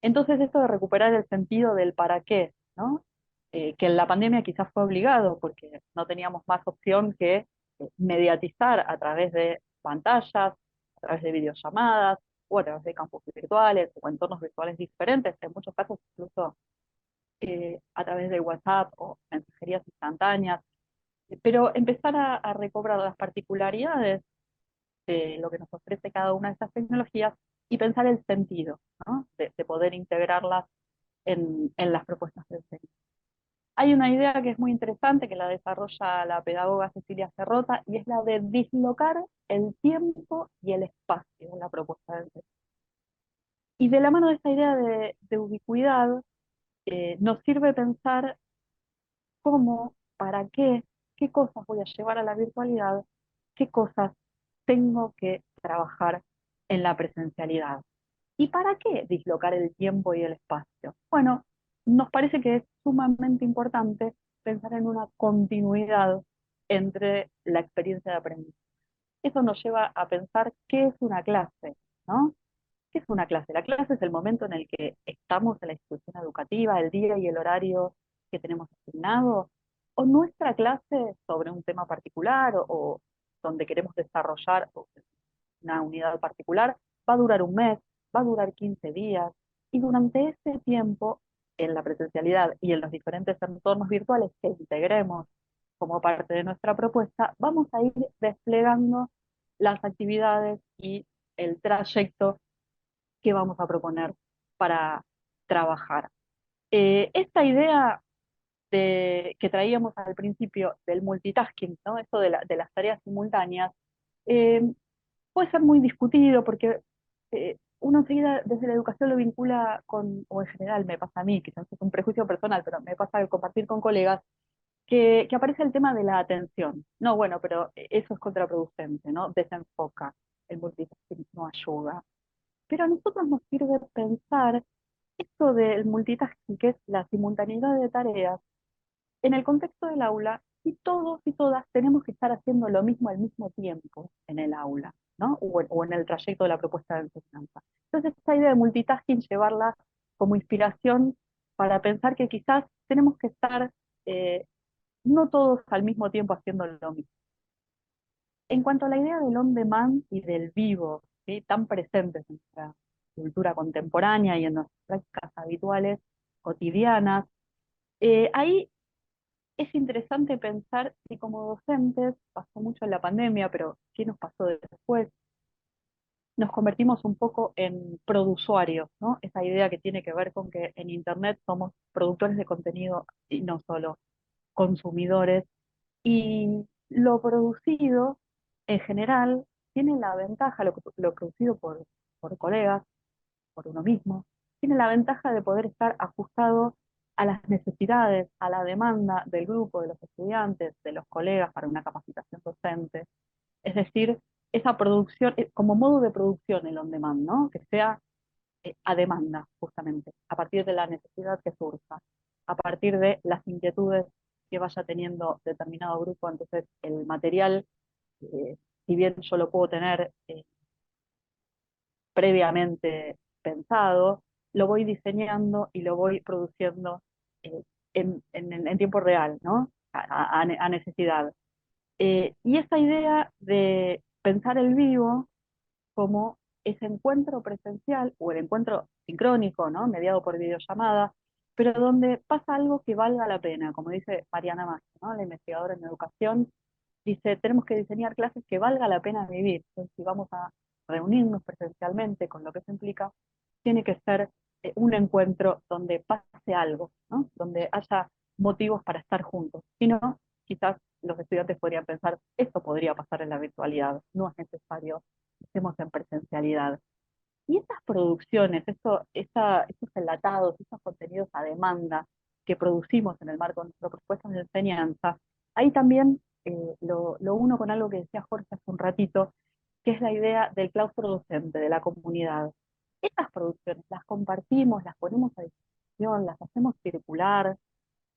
Entonces esto de recuperar el sentido del para qué, ¿no? Que en la pandemia quizás fue obligado porque no teníamos más opción que mediatizar a través de pantallas, a través de videollamadas, o a través de campus virtuales, o entornos virtuales diferentes, en muchos casos incluso a través de WhatsApp o mensajerías instantáneas, pero empezar a recobrar las particularidades de lo que nos ofrece cada una de estas tecnologías y pensar el sentido, ¿no? De poder integrarlas en las propuestas de enseñanza. Hay una idea que es muy interesante, que la desarrolla la pedagoga Cecilia Cerrota, y es la de dislocar el tiempo y el espacio en la propuesta de enseñanza. Y de la mano de esta idea de ubicuidad, nos sirve pensar cómo, para qué cosas voy a llevar a la virtualidad, qué cosas tengo que trabajar en la presencialidad. ¿Y para qué dislocar el tiempo y el espacio? Bueno, nos parece que es sumamente importante pensar en una continuidad entre la experiencia de aprendizaje. Eso nos lleva a pensar qué es una clase, ¿no? ¿Qué es una clase? La clase es el momento en el que estamos en la institución educativa, el día y el horario que tenemos asignado, o nuestra clase sobre un tema particular o donde queremos desarrollar una unidad particular, va a durar un mes, va a durar 15 días, y durante ese tiempo, en la presencialidad y en los diferentes entornos virtuales que integremos como parte de nuestra propuesta, vamos a ir desplegando las actividades y el trayecto que vamos a proponer para trabajar. Esta idea que traíamos al principio del multitasking, ¿no? Esto de las tareas simultáneas, eh, puede ser muy discutido porque uno enseguida desde la educación lo vincula con, o en general me pasa a mí, quizás es un prejuicio personal, pero me pasa al compartir con colegas, que aparece el tema de la atención. No, bueno, pero eso es contraproducente, ¿no? Desenfoca, el multitasking no ayuda. Pero a nosotros nos sirve pensar esto del multitasking, que es la simultaneidad de tareas, en el contexto del aula, y todos y todas tenemos que estar haciendo lo mismo al mismo tiempo en el aula, ¿no? O en el trayecto de la propuesta de enseñanza. Entonces, esta idea de multitasking, llevarla como inspiración para pensar que quizás tenemos que estar no todos al mismo tiempo haciendo lo mismo. En cuanto a la idea del on demand y del vivo, ¿sí? Tan presentes en nuestra cultura contemporánea y en nuestras prácticas habituales, cotidianas, ahí es interesante pensar si como docentes, pasó mucho en la pandemia, pero ¿qué nos pasó después? Nos convertimos un poco en produsuarios, ¿no? Esa idea que tiene que ver con que en Internet somos productores de contenido y no solo consumidores. Y lo producido, en general, tiene la ventaja, lo producido por colegas, por uno mismo, tiene la ventaja de poder estar ajustado a las necesidades, a la demanda del grupo, de los estudiantes, de los colegas para una capacitación docente. Es decir, esa producción, como modo de producción el on demand, ¿no? Que sea a demanda, justamente, a partir de la necesidad que surja, a partir de las inquietudes que vaya teniendo determinado grupo. Entonces, el material, eh, si bien yo lo puedo tener previamente pensado, lo voy diseñando y lo voy produciendo eh, en tiempo real, ¿no? A necesidad. Y esa idea de pensar el vivo como ese encuentro presencial o el encuentro sincrónico, ¿no? Mediado por videollamada, pero donde pasa algo que valga la pena, como dice Mariana Massa, ¿no? La investigadora en educación, dice, tenemos que diseñar clases que valga la pena vivir. Entonces, si vamos a reunirnos presencialmente con lo que eso implica, tiene que ser un encuentro donde pase algo, ¿no? Donde haya motivos para estar juntos. Si no, quizás los estudiantes podrían pensar, esto podría pasar en la virtualidad, no es necesario que estemos en presencialidad. Y estas producciones, estos enlatados, estos contenidos a demanda que producimos en el marco de nuestras propuestas de enseñanza, ahí también lo uno con algo que decía Jorge hace un ratito, que es la idea del claustro docente, de la comunidad. Estas producciones las compartimos, las ponemos a disposición, las hacemos circular,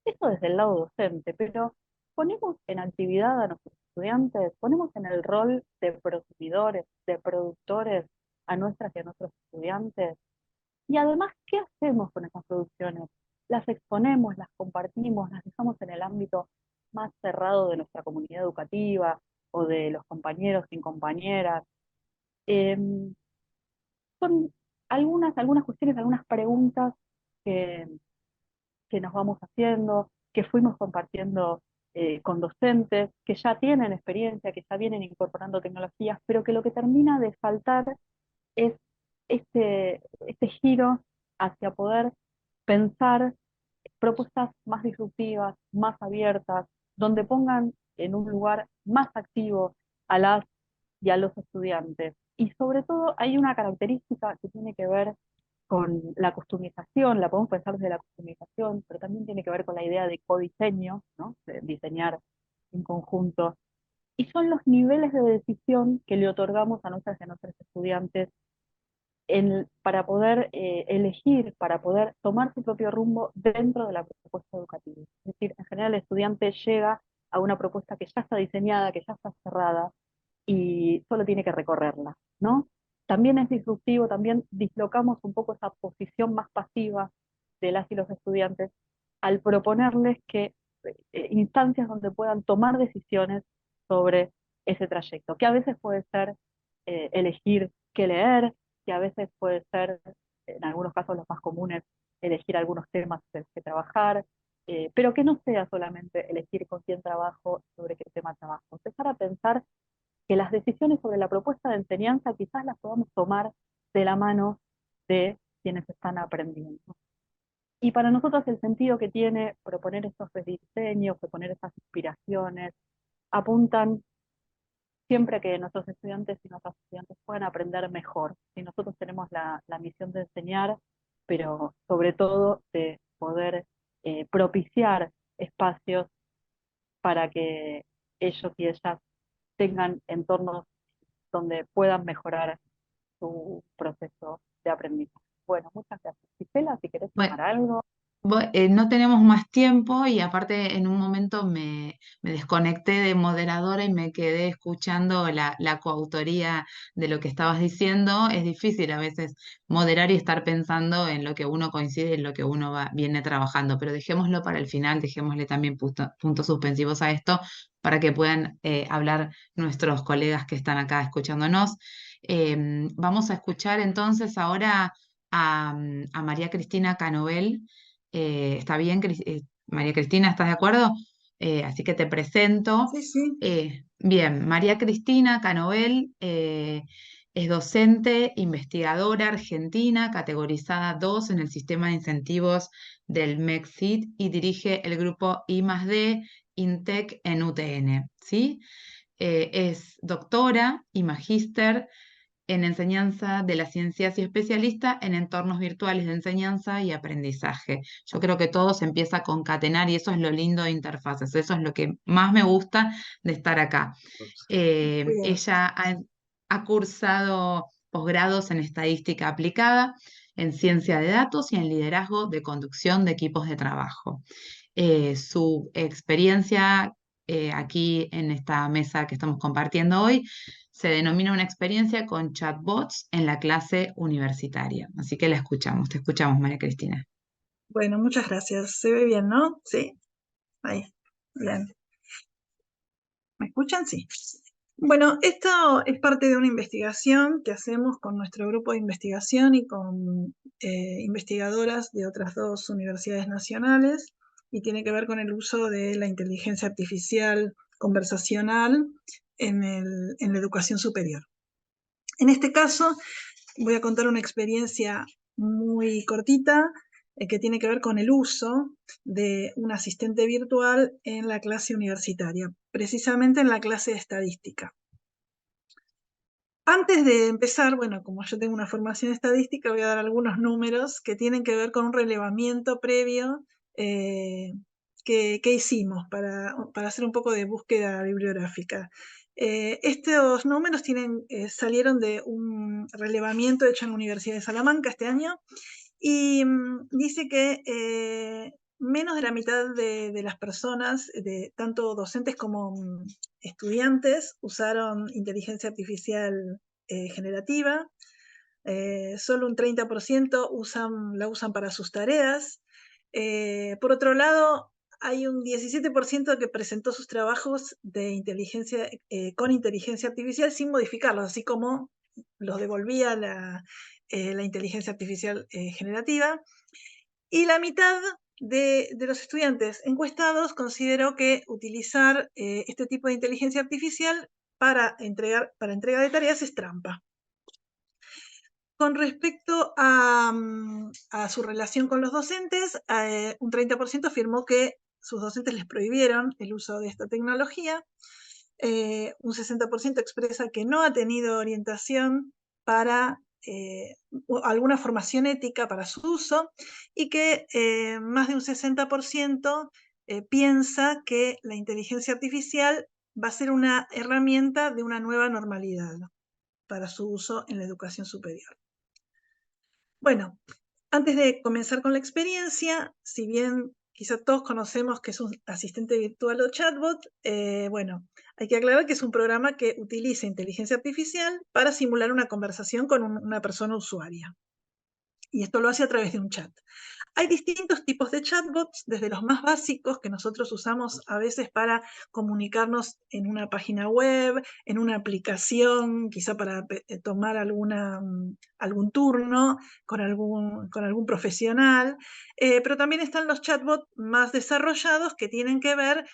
eso desde el lado docente, pero ponemos en actividad a nuestros estudiantes, ponemos en el rol de prosumidores, de productores a nuestras y a nuestros estudiantes. Y además, ¿qué hacemos con esas producciones? Las exponemos, las compartimos, las dejamos en el ámbito más cerrado de nuestra comunidad educativa o de los compañeros y compañeras. Em, Son algunas cuestiones, algunas preguntas que, que nos vamos haciendo, que fuimos compartiendo con docentes, que ya tienen experiencia, que ya vienen incorporando tecnologías, pero que lo que termina de faltar es este giro hacia poder pensar propuestas más disruptivas, más abiertas, donde pongan en un lugar más activo a las y a los estudiantes. Y sobre todo hay una característica que tiene que ver con la customización, la podemos pensar desde la customización, pero también tiene que ver con la idea de codiseño, ¿no? De diseñar en conjunto. y son los niveles de decisión que le otorgamos a nuestras y a nuestros estudiantes para poder elegir, para poder tomar su propio rumbo dentro de la propuesta educativa. Es decir, en general el estudiante llega a una propuesta que ya está diseñada, que ya está cerrada, y solo tiene que recorrerla, ¿no? También es disruptivo, también dislocamos un poco esa posición más pasiva de las y los estudiantes al proponerles que instancias donde puedan tomar decisiones sobre ese trayecto, que a veces puede ser elegir qué leer, que a veces puede ser, en algunos casos los más comunes, elegir algunos temas en los que trabajar, pero que no sea solamente elegir con quién trabajo, sobre qué tema trabajo. Empezar a pensar que las decisiones sobre la propuesta de enseñanza quizás las podamos tomar de la mano de quienes están aprendiendo. Y para nosotros el sentido que tiene proponer estos rediseños, proponer esas inspiraciones, apuntan siempre a que nuestros estudiantes y nuestras estudiantes puedan aprender mejor. Y nosotros tenemos la misión de enseñar, pero sobre todo de poder propiciar espacios para que ellos y ellas tengan entornos donde puedan mejorar su proceso de aprendizaje. Bueno, muchas gracias. Gisela, si querés Bueno, sumar algo. no tenemos más tiempo y aparte en un momento me desconecté de moderadora y me quedé escuchando la coautoría de lo que estabas diciendo. Es difícil a veces moderar y estar pensando en lo que uno coincide, en lo que uno viene trabajando, pero dejémoslo para el final, dejémosle también puntos suspensivos a esto para que puedan hablar nuestros colegas que están acá escuchándonos. Vamos a escuchar entonces ahora a María Cristina Canovel. ¿Está bien, María Cristina? ¿Estás de acuerdo? Así que te presento. Sí, sí. Bien, María Cristina Canovel es docente, investigadora argentina, categorizada 2 en el sistema de incentivos del MECSIT y dirige el grupo I+D INTEC en UTN, ¿sí? Es doctora y magíster en enseñanza de las ciencias y especialista en entornos virtuales de enseñanza y aprendizaje. Yo creo que todo se empieza a concatenar y eso es lo lindo de Interfaces, eso es lo que más me gusta de estar acá. Bien. Ella ha cursado posgrados en estadística aplicada, en ciencia de datos y en liderazgo de conducción de equipos de trabajo. Su experiencia aquí en esta mesa que estamos compartiendo hoy se denomina una experiencia con chatbots en la clase universitaria. Así que la escuchamos. Te escuchamos, María Cristina. Bueno, muchas gracias. ¿Se ve bien, no? Sí. Ahí. Bien. ¿Me escuchan? Sí. Bueno, esto es parte de una investigación que hacemos con nuestro grupo de investigación y con investigadoras de otras 2 universidades nacionales y tiene que ver con el uso de la inteligencia artificial conversacional en la educación superior. En este caso, voy a contar una experiencia muy cortita que tiene que ver con el uso de un asistente virtual en la clase universitaria, precisamente en la clase de estadística. Antes de empezar, bueno, como yo tengo una formación estadística, voy a dar algunos números que tienen que ver con un relevamiento previo que hicimos para hacer un poco de búsqueda bibliográfica. Estos números salieron de un relevamiento hecho en la Universidad de Salamanca este año y dice que menos de la mitad de las personas, tanto docentes como estudiantes, usaron inteligencia artificial generativa. Solo un 30% la usan para sus tareas. Por otro lado, hay un 17% que presentó sus trabajos con inteligencia artificial sin modificarlos, así como los devolvía la inteligencia artificial generativa. Y la mitad de los estudiantes encuestados consideró que utilizar este tipo de inteligencia artificial para entrega de tareas es trampa. Con respecto a su relación con los docentes, un 30% afirmó que sus docentes les prohibieron el uso de esta tecnología. Un 60% expresa que no ha tenido orientación para alguna formación ética para su uso y que más de un 60% piensa que la inteligencia artificial va a ser una herramienta de una nueva normalidad para su uso en la educación superior. Bueno, antes de comenzar con la experiencia, si bien quizá todos conocemos que es un asistente virtual o chatbot, bueno, hay que aclarar que es un programa que utiliza inteligencia artificial para simular una conversación con una persona usuaria. Y esto lo hace a través de un chat. Hay distintos tipos de chatbots, desde los más básicos que nosotros usamos a veces para comunicarnos en una página web, en una aplicación, quizá para tomar algún turno con algún profesional, pero también están los chatbots más desarrollados que tienen que ver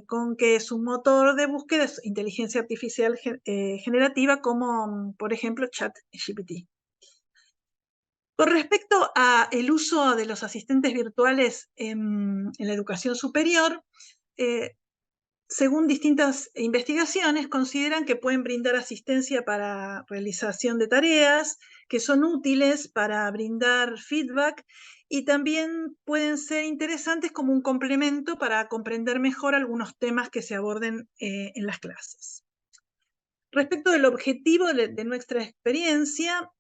con que su motor de búsqueda es inteligencia artificial generativa, como por ejemplo ChatGPT. Con respecto al uso de los asistentes virtuales en la educación superior, según distintas investigaciones, consideran que pueden brindar asistencia para realización de tareas, que son útiles para brindar feedback y también pueden ser interesantes como un complemento para comprender mejor algunos temas que se aborden en las clases. Respecto del objetivo de nuestra experiencia,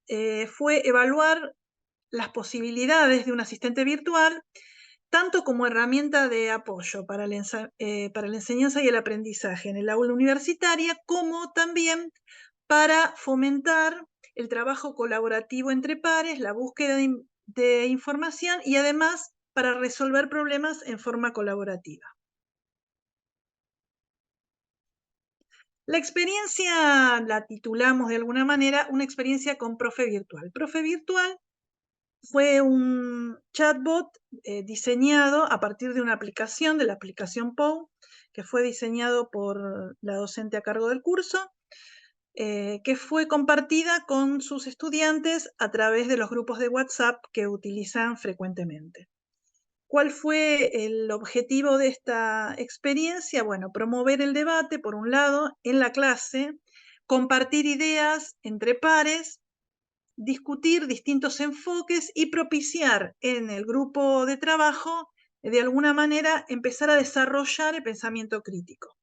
fue evaluar las posibilidades de un asistente virtual, tanto como herramienta de apoyo para la enseñanza y el aprendizaje en el aula universitaria, como también para fomentar el trabajo colaborativo entre pares, la búsqueda de información y además para resolver problemas en forma colaborativa. La experiencia la titulamos de alguna manera una experiencia con Profe Virtual. Profe Virtual fue un chatbot diseñado a partir de una aplicación, de la aplicación POU, que fue diseñado por la docente a cargo del curso, que fue compartida con sus estudiantes a través de los grupos de WhatsApp que utilizan frecuentemente. ¿Cuál fue el objetivo de esta experiencia? Bueno, promover el debate, por un lado, en la clase, compartir ideas entre pares, discutir distintos enfoques y propiciar en el grupo de trabajo, de alguna manera, empezar a desarrollar el pensamiento crítico.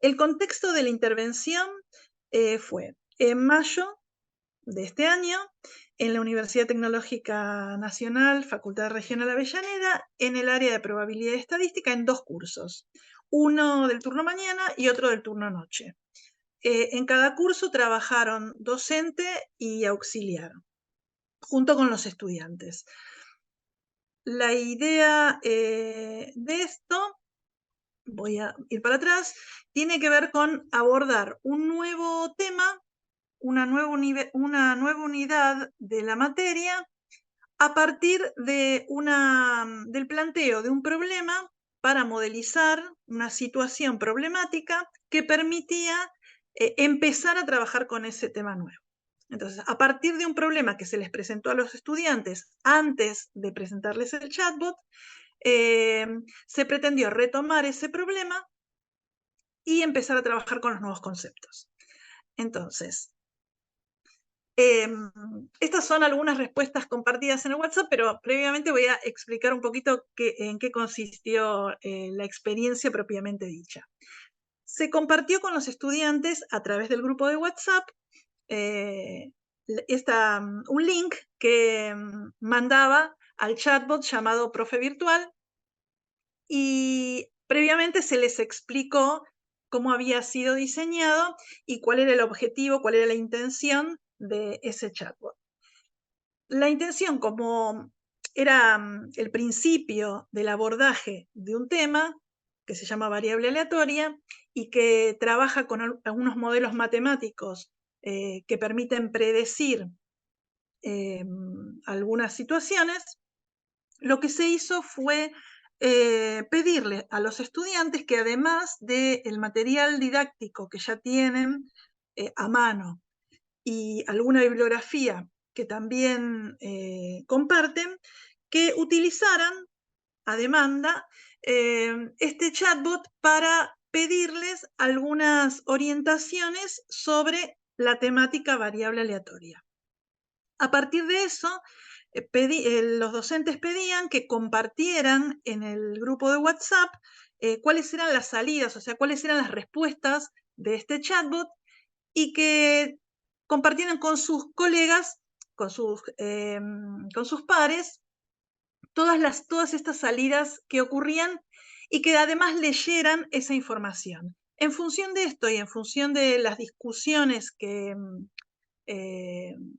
El contexto de la intervención fue en mayo de este año, en la Universidad Tecnológica Nacional, Facultad Regional Avellaneda, en el área de probabilidad y estadística, en 2 cursos, uno del turno mañana y otro del turno noche. En cada curso trabajaron docente y auxiliar, junto con los estudiantes. La idea de esto, voy a ir para atrás, tiene que ver con abordar un nuevo tema, una nueva unidad de la materia a partir de del planteo de un problema para modelizar una situación problemática que permitía empezar a trabajar con ese tema nuevo. Entonces, a partir de un problema que se les presentó a los estudiantes antes de presentarles el chatbot, se pretendió retomar ese problema y empezar a trabajar con los nuevos conceptos. Entonces, estas son algunas respuestas compartidas en el WhatsApp, pero previamente voy a explicar un poquito en qué consistió la experiencia propiamente dicha. Se compartió con los estudiantes a través del grupo de WhatsApp un link que mandaba al chatbot llamado Profe Virtual y previamente se les explicó cómo había sido diseñado y cuál era el objetivo, cuál era la intención de ese chatbot. La intención, como era el principio del abordaje de un tema, que se llama variable aleatoria, y que trabaja con algunos modelos matemáticos que permiten predecir algunas situaciones, lo que se hizo fue pedirle a los estudiantes que además del material didáctico que ya tienen a mano y alguna bibliografía que también comparten, que utilizaran a demanda este chatbot para pedirles algunas orientaciones sobre la temática variable aleatoria. A partir de eso, los docentes pedían que compartieran en el grupo de WhatsApp cuáles eran las salidas, o sea, cuáles eran las respuestas de este chatbot, y que compartieran con sus colegas, con sus pares, todas estas salidas que ocurrían, y que además leyeran esa información. En función de esto y en función de las discusiones que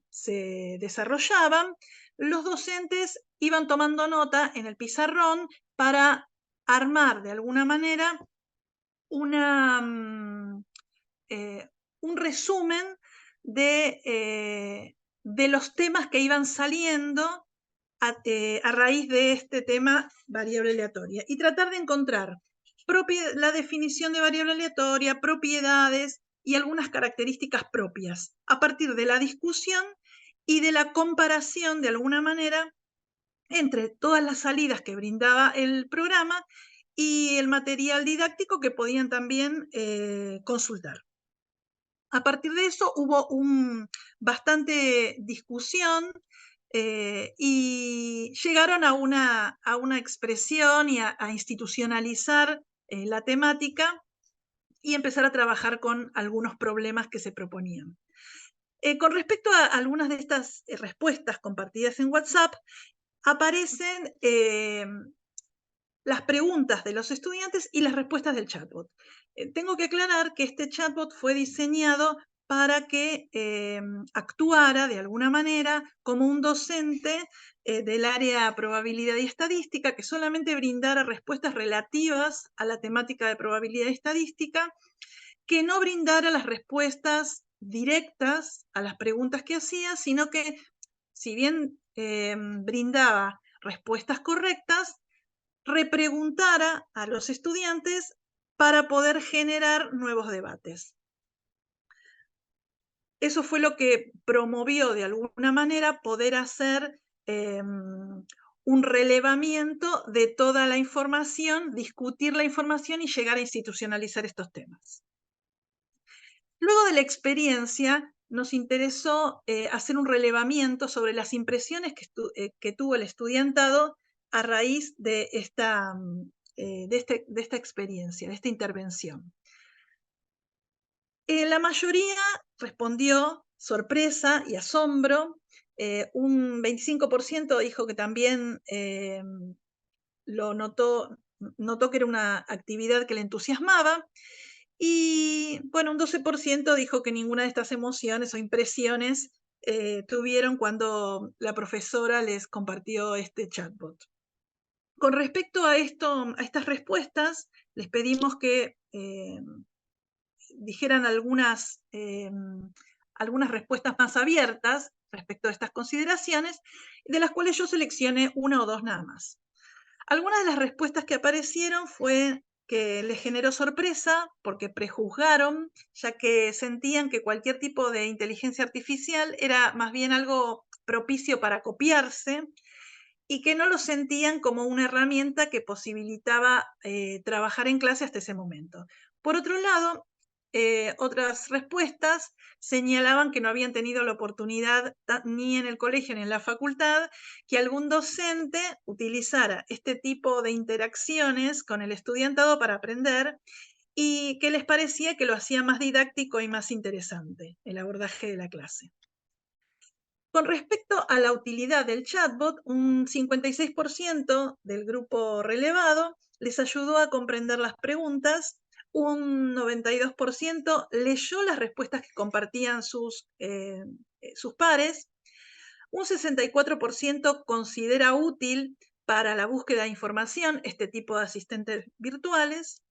se desarrollaban, los docentes iban tomando nota en el pizarrón para armar de alguna manera un resumen de los temas que iban saliendo a raíz de este tema variable aleatoria, y tratar de encontrar la definición de variable aleatoria, propiedades y algunas características propias a partir de la discusión y de la comparación de alguna manera entre todas las salidas que brindaba el programa y el material didáctico que podían también consultar. A partir de eso hubo bastante discusión y llegaron a una expresión y a institucionalizar la temática y empezar a trabajar con algunos problemas que se proponían. Con respecto a algunas de estas respuestas compartidas en WhatsApp, aparecen las preguntas de los estudiantes y las respuestas del chatbot. Tengo que aclarar que este chatbot fue diseñado para que actuara de alguna manera como un docente del área probabilidad y estadística, que solamente brindara respuestas relativas a la temática de probabilidad y estadística, que no brindara las respuestas directas a las preguntas que hacía, sino que, si bien brindaba respuestas correctas, repreguntara a los estudiantes para poder generar nuevos debates. Eso fue lo que promovió de alguna manera poder hacer un relevamiento de toda la información, discutir la información y llegar a institucionalizar estos temas. Luego de la experiencia, nos interesó hacer un relevamiento sobre las impresiones que tuvo el estudiantado a raíz de esta experiencia, de esta intervención. La mayoría respondió sorpresa y asombro. Un 25% dijo que también lo notó que era una actividad que le entusiasmaba. Y bueno, un 12% dijo que ninguna de estas emociones o impresiones tuvieron cuando la profesora les compartió este chatbot. Con respecto a estas respuestas, les pedimos que dijeran algunas respuestas más abiertas respecto a estas consideraciones, de las cuales yo seleccioné una o dos nada más. Algunas de las respuestas que aparecieron fue que les generó sorpresa porque prejuzgaron, ya que sentían que cualquier tipo de inteligencia artificial era más bien algo propicio para copiarse, y que no lo sentían como una herramienta que posibilitaba trabajar en clase hasta ese momento. Por otro lado, otras respuestas señalaban que no habían tenido la oportunidad, ni en el colegio ni en la facultad, que algún docente utilizara este tipo de interacciones con el estudiantado para aprender, y que les parecía que lo hacía más didáctico y más interesante el abordaje de la clase. Con respecto a la utilidad del chatbot, un 56% del grupo relevado les ayudó a comprender las preguntas, un 92% leyó las respuestas que compartían sus pares, un 64% considera útil para la búsqueda de información este tipo de asistentes virtuales,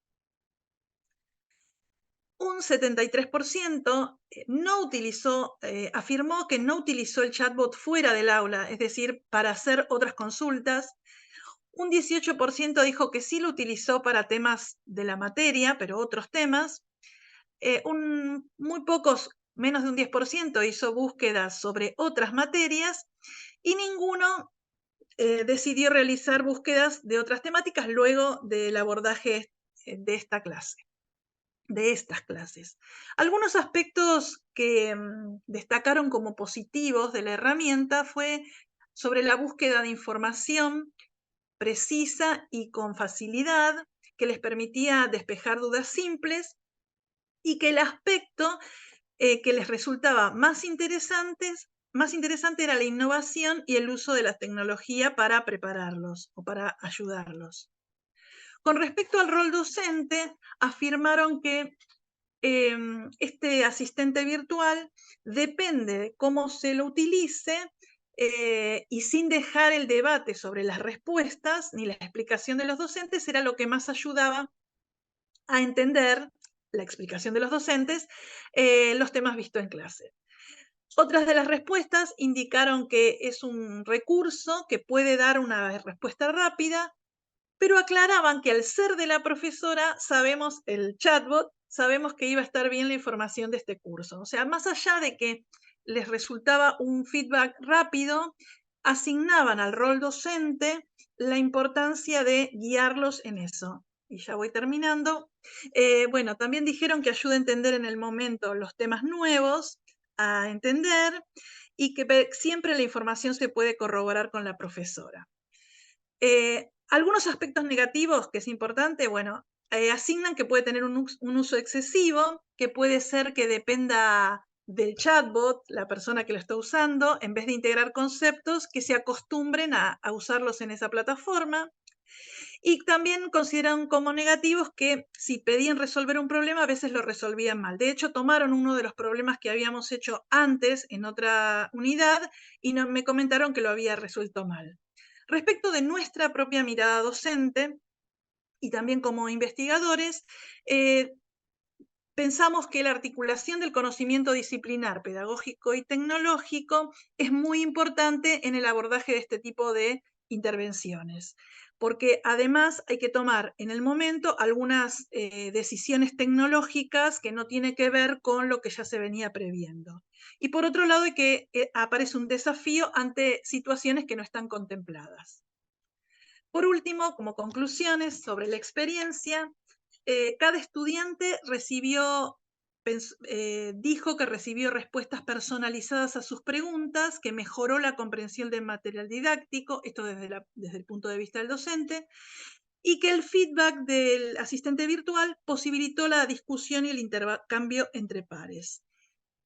un 73% afirmó que no utilizó el chatbot fuera del aula, es decir, para hacer otras consultas. Un 18% dijo que sí lo utilizó para temas de la materia, pero otros temas. Muy pocos, menos de un 10%, hizo búsquedas sobre otras materias, y ninguno decidió realizar búsquedas de otras temáticas luego del abordaje de estas clases. Algunos aspectos que destacaron como positivos de la herramienta fue sobre la búsqueda de información precisa y con facilidad, que les permitía despejar dudas simples y que el aspecto que les resultaba más interesante era la innovación y el uso de la tecnología para prepararlos o para ayudarlos. Con respecto al rol docente, afirmaron que este asistente virtual depende de cómo se lo utilice y sin dejar el debate sobre las respuestas ni la explicación de los docentes era lo que más ayudaba a entender la explicación de los docentes, los temas vistos en clase. Otras de las respuestas indicaron que es un recurso que puede dar una respuesta rápida, pero aclaraban que al ser de la profesora, sabemos, el chatbot, sabemos que iba a estar bien la información de este curso. O sea, más allá de que les resultaba un feedback rápido, asignaban al rol docente la importancia de guiarlos en eso. Y ya voy terminando. Bueno, también dijeron que ayuda a entender en el momento los temas nuevos, a entender, y que siempre la información se puede corroborar con la profesora. Algunos aspectos negativos que es importante, bueno, asignan que puede tener un uso excesivo, que puede ser que dependa del chatbot, la persona que lo está usando, en vez de integrar conceptos que se acostumbren a usarlos en esa plataforma. Y también consideran como negativos que si pedían resolver un problema, a veces lo resolvían mal. De hecho, tomaron uno de los problemas que habíamos hecho antes en otra unidad y me comentaron que lo había resuelto mal. Respecto de nuestra propia mirada docente y también como investigadores, pensamos que la articulación del conocimiento disciplinar, pedagógico y tecnológico es muy importante en el abordaje de este tipo de intervenciones, porque además hay que tomar en el momento algunas decisiones tecnológicas que no tienen que ver con lo que ya se venía previendo. Y por otro lado, aparece un desafío ante situaciones que no están contempladas. Por último, como conclusiones sobre la experiencia, cada estudiante dijo que recibió respuestas personalizadas a sus preguntas, que mejoró la comprensión del material didáctico, esto desde el punto de vista del docente, y que el feedback del asistente virtual posibilitó la discusión y el intercambio entre pares.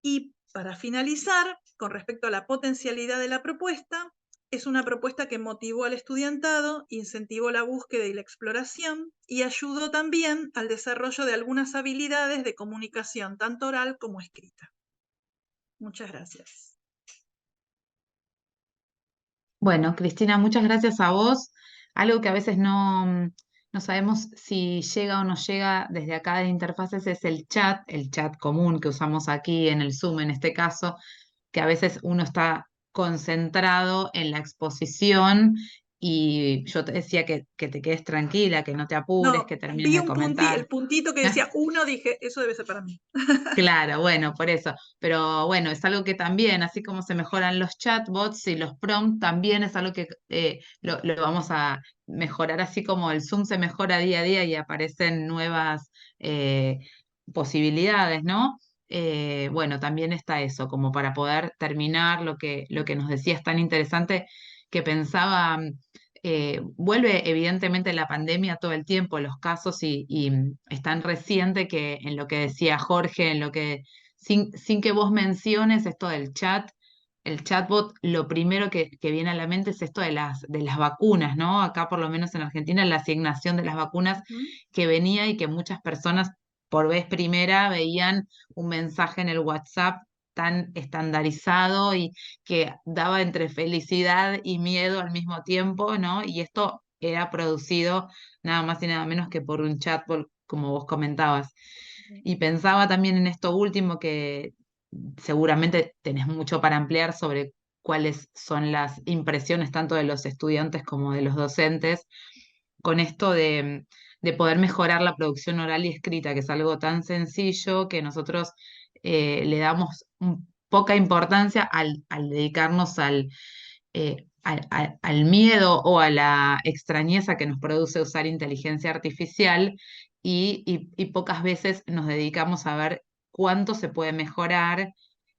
Y para finalizar, con respecto a la potencialidad de la propuesta, es una propuesta que motivó al estudiantado, incentivó la búsqueda y la exploración y ayudó también al desarrollo de algunas habilidades de comunicación, tanto oral como escrita. Muchas gracias. Bueno, Cristina, muchas gracias a vos. Algo que a veces no sabemos si llega o no llega desde acá de Interfaces es el chat común que usamos aquí en el Zoom en este caso, que a veces uno está concentrado en la exposición y yo te decía que te quedes tranquila, que no te apures, No, que termines vi de comentar. el puntito que decía 1, dije, eso debe ser para mí. Claro, bueno, por eso. Pero bueno, es algo que también, así como se mejoran los chatbots y los prompts, también es algo que lo vamos a mejorar, así como el Zoom se mejora día a día y aparecen nuevas eh, posibilidades, ¿no? Bueno, también está eso, como para poder terminar lo que nos decías tan interesante que pensaba. Vuelve evidentemente la pandemia todo el tiempo, los casos, y es tan reciente que en lo que decía Jorge, sin que vos menciones esto del chat, el chatbot, lo primero que viene a la mente es esto de las vacunas, ¿no? Acá por lo menos en Argentina la asignación de las vacunas que venía y que muchas personas por vez primera veían un mensaje en el WhatsApp tan estandarizado y que daba entre felicidad y miedo al mismo tiempo, ¿no? Y esto era producido nada más y nada menos que por un chatbot, como vos comentabas. Y pensaba también en esto último, que seguramente tenés mucho para ampliar sobre cuáles son las impresiones tanto de los estudiantes como de los docentes, con esto de poder mejorar la producción oral y escrita, que es algo tan sencillo que nosotros le damos poca importancia al dedicarnos al miedo o a la extrañeza que nos produce usar inteligencia artificial y pocas veces nos dedicamos a ver cuánto se puede mejorar,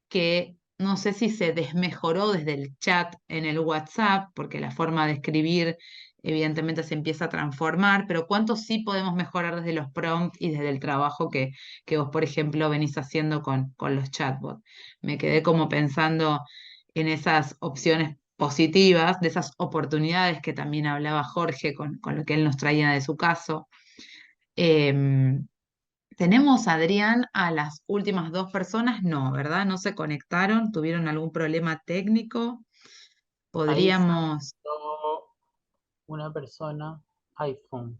que no sé si se desmejoró desde el chat en el WhatsApp, porque la forma de escribir evidentemente se empieza a transformar, pero cuánto sí podemos mejorar desde los prompts y desde el trabajo que vos, por ejemplo, venís haciendo con los chatbots. Me quedé como pensando en esas opciones positivas, de esas oportunidades que también hablaba Jorge con lo que él nos traía de su caso. Em, Tenemos, Adrián, a las últimas dos personas, no, ¿verdad? No se conectaron, tuvieron algún problema técnico. Ahí Podríamos, faltó una persona, iPhone,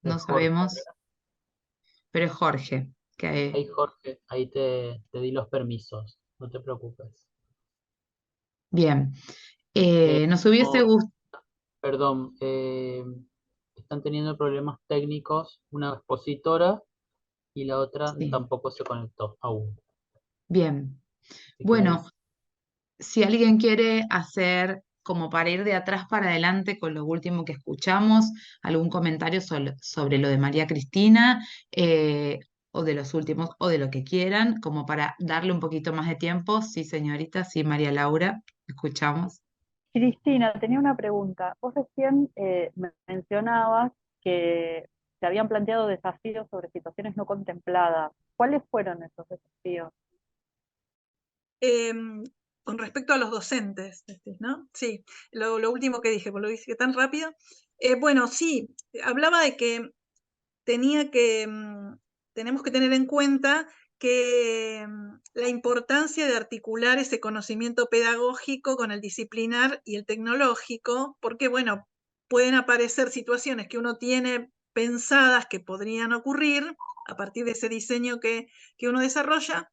de no Jorge. sabemos, pero es Jorge, que Ahí Jorge, ahí te di los permisos, no te preocupes. bien. Nos hubiese Oh, gustado, perdón, están teniendo problemas técnicos, una expositora y la otra sí, tampoco se conectó aún. bien. Así que ahí Bueno, si alguien quiere hacer como para ir de atrás para adelante con lo último que escuchamos, algún comentario sobre lo de María Cristina, o de los últimos, o de lo que quieran, como para darle un poquito más de tiempo. Sí, señorita, sí, María Laura, escuchamos. Cristina, tenía una pregunta. Vos recién mencionabas que se habían planteado desafíos sobre situaciones no contempladas. ¿Cuáles fueron esos desafíos? Em, con respecto a los docentes, ¿no? Sí, lo último que dije, porque lo dije tan rápido. Bueno, sí, hablaba de que tenemos que tener en cuenta que la importancia de articular ese conocimiento pedagógico con el disciplinar y el tecnológico, porque, bueno, pueden aparecer situaciones que uno tiene pensadas que podrían ocurrir a partir de ese diseño que uno desarrolla,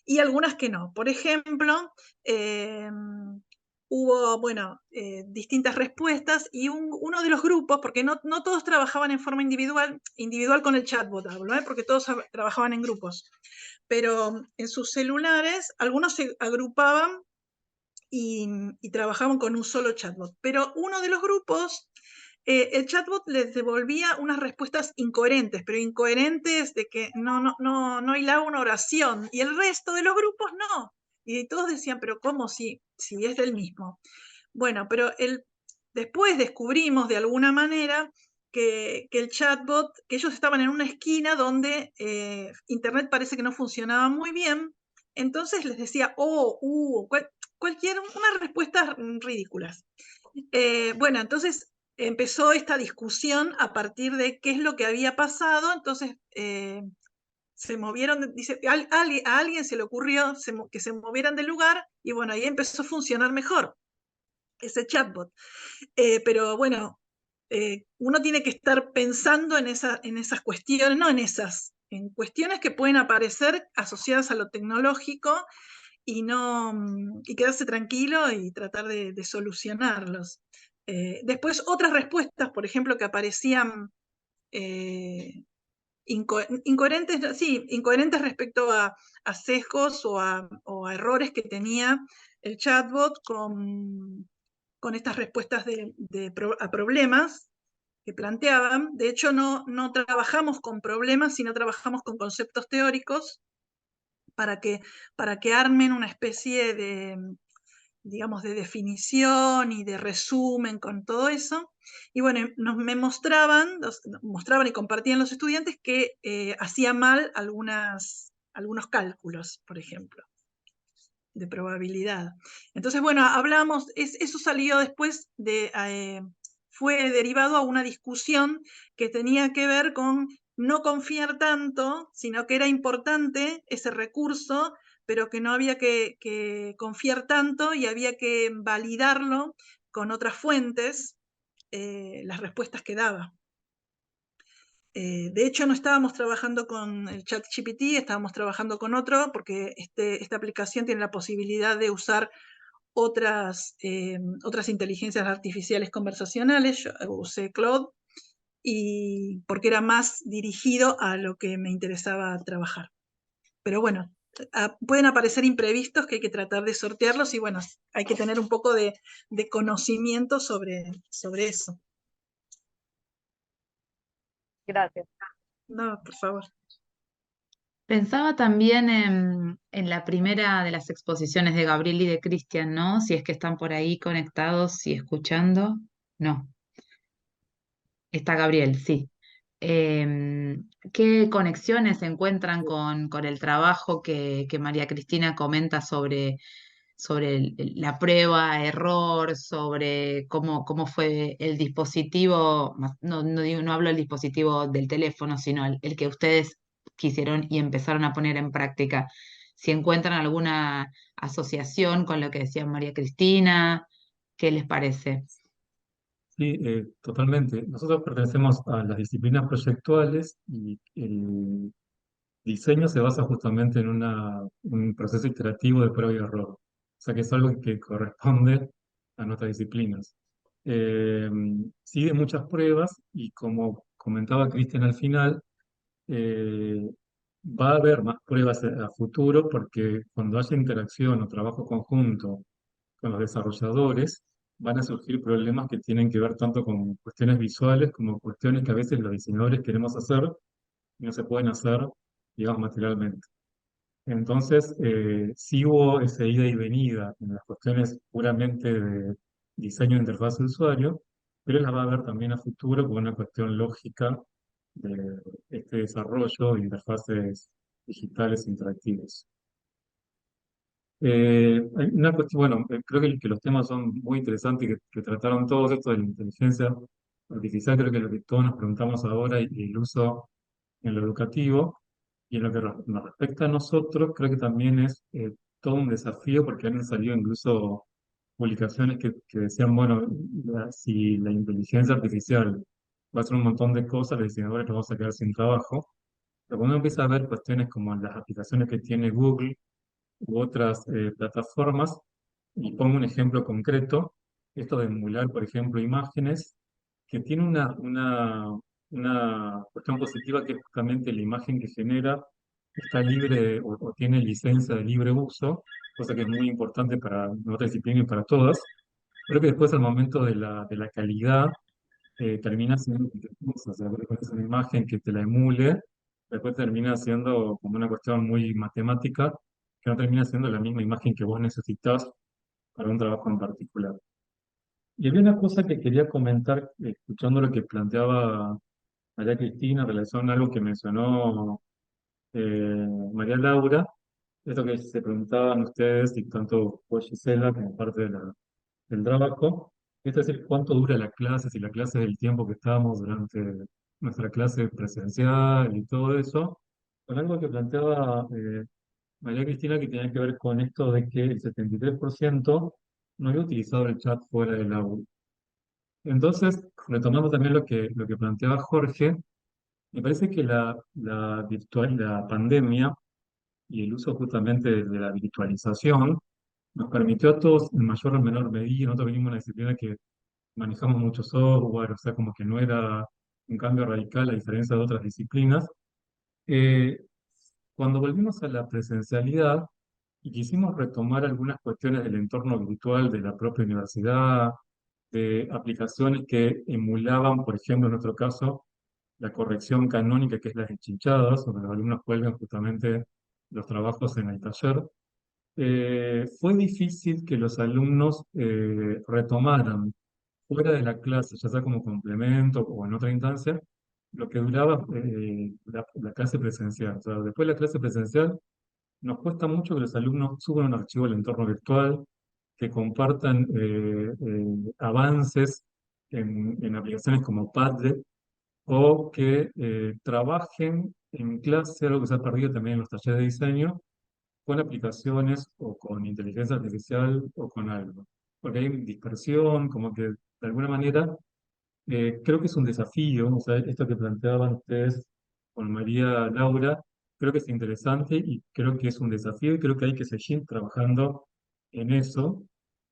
y algunas que no. Por ejemplo, hubo, bueno, distintas respuestas y uno de los grupos, porque no todos trabajaban en forma individual con el chatbot hablo, porque todos trabajaban en grupos, pero en sus celulares algunos se agrupaban y trabajaban con un solo chatbot, pero uno de los grupos, el chatbot les devolvía unas respuestas incoherentes, pero incoherentes de que no hilaba una oración, y el resto de los grupos no. Y todos decían, pero ¿cómo si es del mismo? Bueno, pero después descubrimos de alguna manera que el chatbot, que ellos estaban en una esquina donde Internet parece que no funcionaba muy bien, entonces les decía, unas respuestas ridículas. Bueno, entonces empezó esta discusión a partir de qué es lo que había pasado, entonces se movieron, dice, a alguien se le ocurrió que se movieran del lugar y bueno, ahí empezó a funcionar mejor ese chatbot. Pero bueno, uno tiene que estar pensando en esas cuestiones, no en esas, en cuestiones que pueden aparecer asociadas a lo tecnológico y quedarse tranquilo y tratar de solucionarlos. Después otras respuestas, por ejemplo, que aparecían incoherentes, sí, incoherentes respecto a sesgos o a errores que tenía el chatbot con estas respuestas a problemas que planteaban. De hecho, no trabajamos con problemas, sino trabajamos con conceptos teóricos para que armen una especie de, digamos, de definición y de resumen con todo eso. Y bueno, me mostraban y compartían los estudiantes que hacían mal algunos cálculos, por ejemplo, de probabilidad. Entonces, bueno, hablamos, eso salió después fue derivado a una discusión que tenía que ver con no confiar tanto, sino que era importante ese recurso, pero que no había que confiar tanto y había que validarlo con otras fuentes, las respuestas que daba. De hecho, no estábamos trabajando con el ChatGPT, estábamos trabajando con otro, porque esta aplicación tiene la posibilidad de usar otras inteligencias artificiales conversacionales. Yo usé Claude, y porque era más dirigido a lo que me interesaba trabajar. Pero bueno, pueden aparecer imprevistos que hay que tratar de sortearlos y bueno, hay que tener un poco de conocimiento sobre eso. Gracias. No, por favor. Pensaba también en la primera de las exposiciones de Gabriel y de Cristian, ¿no? Si es que están por ahí conectados y escuchando. No, está Gabriel, sí. ¿Qué conexiones se encuentran con el trabajo que María Cristina comenta sobre la prueba, error, sobre cómo fue el dispositivo? No hablo del dispositivo del teléfono, sino el que ustedes quisieron y empezaron a poner en práctica? Si encuentran alguna asociación con lo que decía María Cristina, ¿qué les parece? Sí, totalmente. Nosotros pertenecemos a las disciplinas proyectuales y el diseño se basa justamente en un proceso iterativo de prueba y error. O sea que es algo que corresponde a nuestras disciplinas. Eh, Sigue muchas pruebas y como comentaba Cristian al final, eh, va a haber más pruebas a futuro porque cuando haya interacción o trabajo conjunto con los desarrolladores, van a surgir problemas que tienen que ver tanto con cuestiones visuales como cuestiones que a veces los diseñadores queremos hacer y no se pueden hacer, digamos, materialmente. Entonces, sí hubo esa ida y venida en las cuestiones puramente de diseño de interfaz de usuario, pero las va a haber también a futuro con una cuestión lógica de este desarrollo de interfaces digitales interactivas. Hay una cuestión, bueno, creo que los temas son muy interesantes que trataron todos esto de la inteligencia artificial, creo que lo que todos nos preguntamos ahora y el uso en lo educativo. Y en lo que nos respecta a nosotros, creo que también es todo un desafío porque han salido incluso publicaciones que decían, bueno, si la inteligencia artificial va a hacer un montón de cosas, los diseñadores nos vamos a quedar sin trabajo. Pero cuando uno empieza a ver cuestiones como las aplicaciones que tiene Google u otras plataformas, y pongo un ejemplo concreto, esto de emular, por ejemplo, imágenes, que tiene una cuestión positiva que es justamente la imagen que genera está libre o tiene licencia de libre uso, cosa que es muy importante para nuestra disciplina y para todas, pero que después al momento de la calidad termina siendo confusa. O sea, vos le pones una imagen que te la emule, después termina siendo como una cuestión muy matemática, que no termina siendo la misma imagen que vos necesitas para un trabajo en particular. Y había una cosa que quería comentar, escuchando lo que planteaba María Cristina en relación a algo que mencionó María Laura, esto que se preguntaban ustedes, y tanto vos, Gisela, como parte del trabajo, es decir, cuánto dura la clase, si la clase es el tiempo que estábamos durante nuestra clase presencial y todo eso, con algo que planteaba María Cristina que tenía que ver con esto de que el 73% no había utilizado el chat fuera del aula. Entonces, retomando también lo que planteaba Jorge, me parece que la pandemia y el uso justamente de la virtualización nos permitió a todos, en mayor o menor medida, nosotros venimos de una disciplina que manejamos mucho software, o sea, como que no era un cambio radical a diferencia de otras disciplinas. Eh, Cuando volvimos a la presencialidad y quisimos retomar algunas cuestiones del entorno virtual de la propia universidad, de aplicaciones que emulaban, por ejemplo, en nuestro caso, la corrección canónica, que es las enchinchadas, donde los alumnos cuelgan justamente los trabajos en el taller, fue difícil que los alumnos retomaran fuera de la clase, ya sea como complemento o en otra instancia, lo que duraba la clase presencial. O sea, después de la clase presencial, nos cuesta mucho que los alumnos suban un archivo al entorno virtual, que compartan avances en aplicaciones como Padlet o que trabajen en clase, algo que se ha perdido también en los talleres de diseño, con aplicaciones o con inteligencia artificial o con algo. Porque hay dispersión, como que de alguna manera creo que es un desafío, o sea, esto que planteaban ustedes con María Laura, creo que es interesante y creo que es un desafío y creo que hay que seguir trabajando en eso,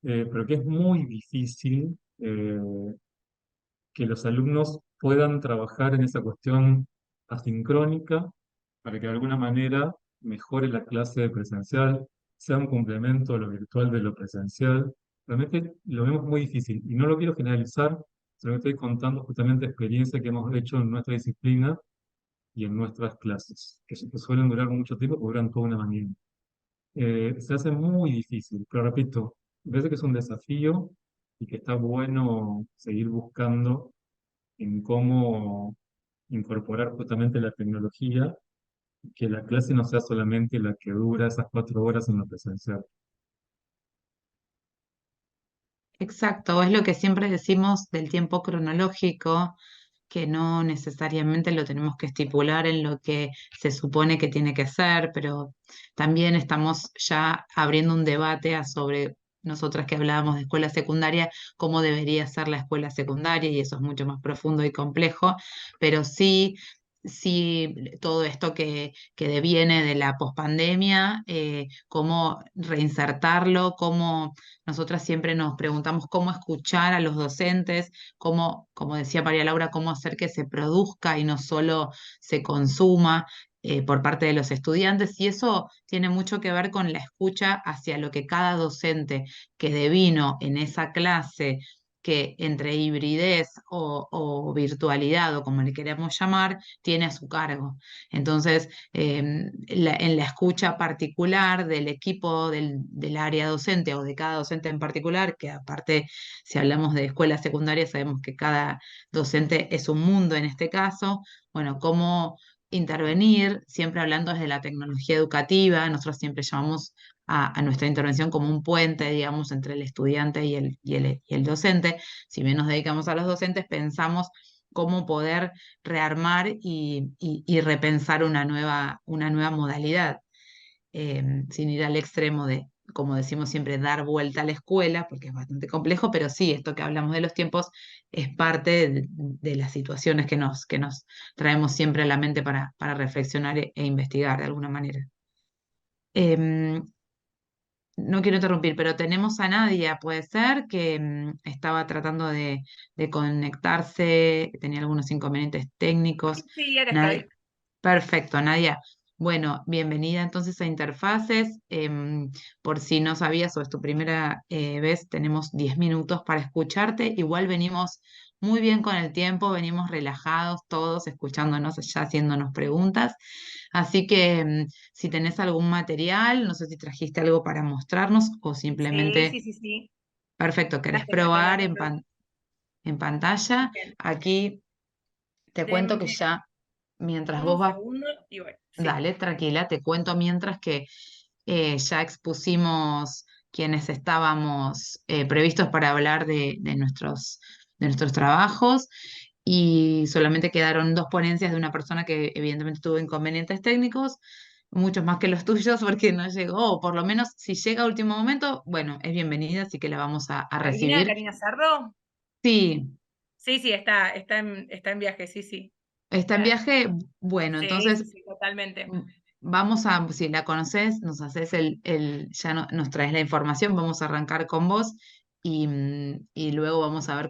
pero que es muy difícil que los alumnos puedan trabajar en esa cuestión asincrónica para que de alguna manera mejore la clase presencial, sea un complemento a lo virtual de lo presencial. Realmente lo vemos muy difícil y no lo quiero generalizar, sino que estoy contando justamente experiencias que hemos hecho en nuestra disciplina y en nuestras clases, que suelen durar mucho tiempo, porque duran toda una mañana. Se hace muy difícil, pero repito, parece que es un desafío y que está bueno seguir buscando en cómo incorporar justamente la tecnología, que la clase no sea solamente la que dura esas 4 horas en lo presencial. Exacto, es lo que siempre decimos del tiempo cronológico, que no necesariamente lo tenemos que estipular en lo que se supone que tiene que ser, pero también estamos ya abriendo un debate sobre nosotras que hablábamos de escuela secundaria, cómo debería ser la escuela secundaria, y eso es mucho más profundo y complejo, pero sí, todo esto que deviene de la pospandemia, cómo reinsertarlo, cómo nosotras siempre nos preguntamos cómo escuchar a los docentes, cómo, como decía María Laura, cómo hacer que se produzca y no solo se consuma por parte de los estudiantes. Y eso tiene mucho que ver con la escucha hacia lo que cada docente que devino en esa clase, que entre hibridez o virtualidad o como le queramos llamar, tiene a su cargo. Entonces, en la escucha particular del equipo del área docente o de cada docente en particular, que aparte, si hablamos de escuela secundaria, sabemos que cada docente es un mundo en este caso, bueno, cómo intervenir, siempre hablando desde la tecnología educativa, nosotros siempre llamamos a nuestra intervención como un puente, digamos, entre el estudiante y el docente. Si bien nos dedicamos a los docentes, pensamos cómo poder rearmar y repensar una nueva modalidad, sin ir al extremo de, como decimos siempre, dar vuelta a la escuela, porque es bastante complejo, pero sí, esto que hablamos de los tiempos es parte de las situaciones que nos traemos siempre a la mente para reflexionar e investigar de alguna manera. Em, no quiero interrumpir, pero tenemos a Nadia, puede ser, que estaba tratando de conectarse, tenía algunos inconvenientes técnicos. Sí, acá Nadia, estoy. perfecto, Nadia. Bueno, bienvenida entonces a Interfaces. Por si no sabías o es tu primera vez, tenemos 10 minutos para escucharte. Igual venimos muy bien con el tiempo, venimos relajados todos, escuchándonos, ya haciéndonos preguntas. Así que si tenés algún material, no sé si trajiste algo para mostrarnos o Sí, simplemente, sí, sí, sí. perfecto, querés Acá probar las en, tengo. en pantalla. Bien. Aquí te cuento que Denme ya, mientras vos un vas. segundo y bueno, sí. Dale, tranquila, te cuento mientras que ya expusimos quienes estábamos previstos para hablar de nuestros trabajos, y solamente quedaron 2 ponencias de una persona que evidentemente tuvo inconvenientes técnicos, muchos más que los tuyos porque no llegó, o por lo menos si llega a último momento, bueno, es bienvenida, así que la vamos a recibir. Karina Cerro. Sí, Sí, sí, está en viaje, sí, sí. está en Claro. viaje, bueno, Sí, sí, entonces sí, totalmente. vamos a, si la conoces, nos haces ya nos traes la información, vamos a arrancar con vos y luego vamos a ver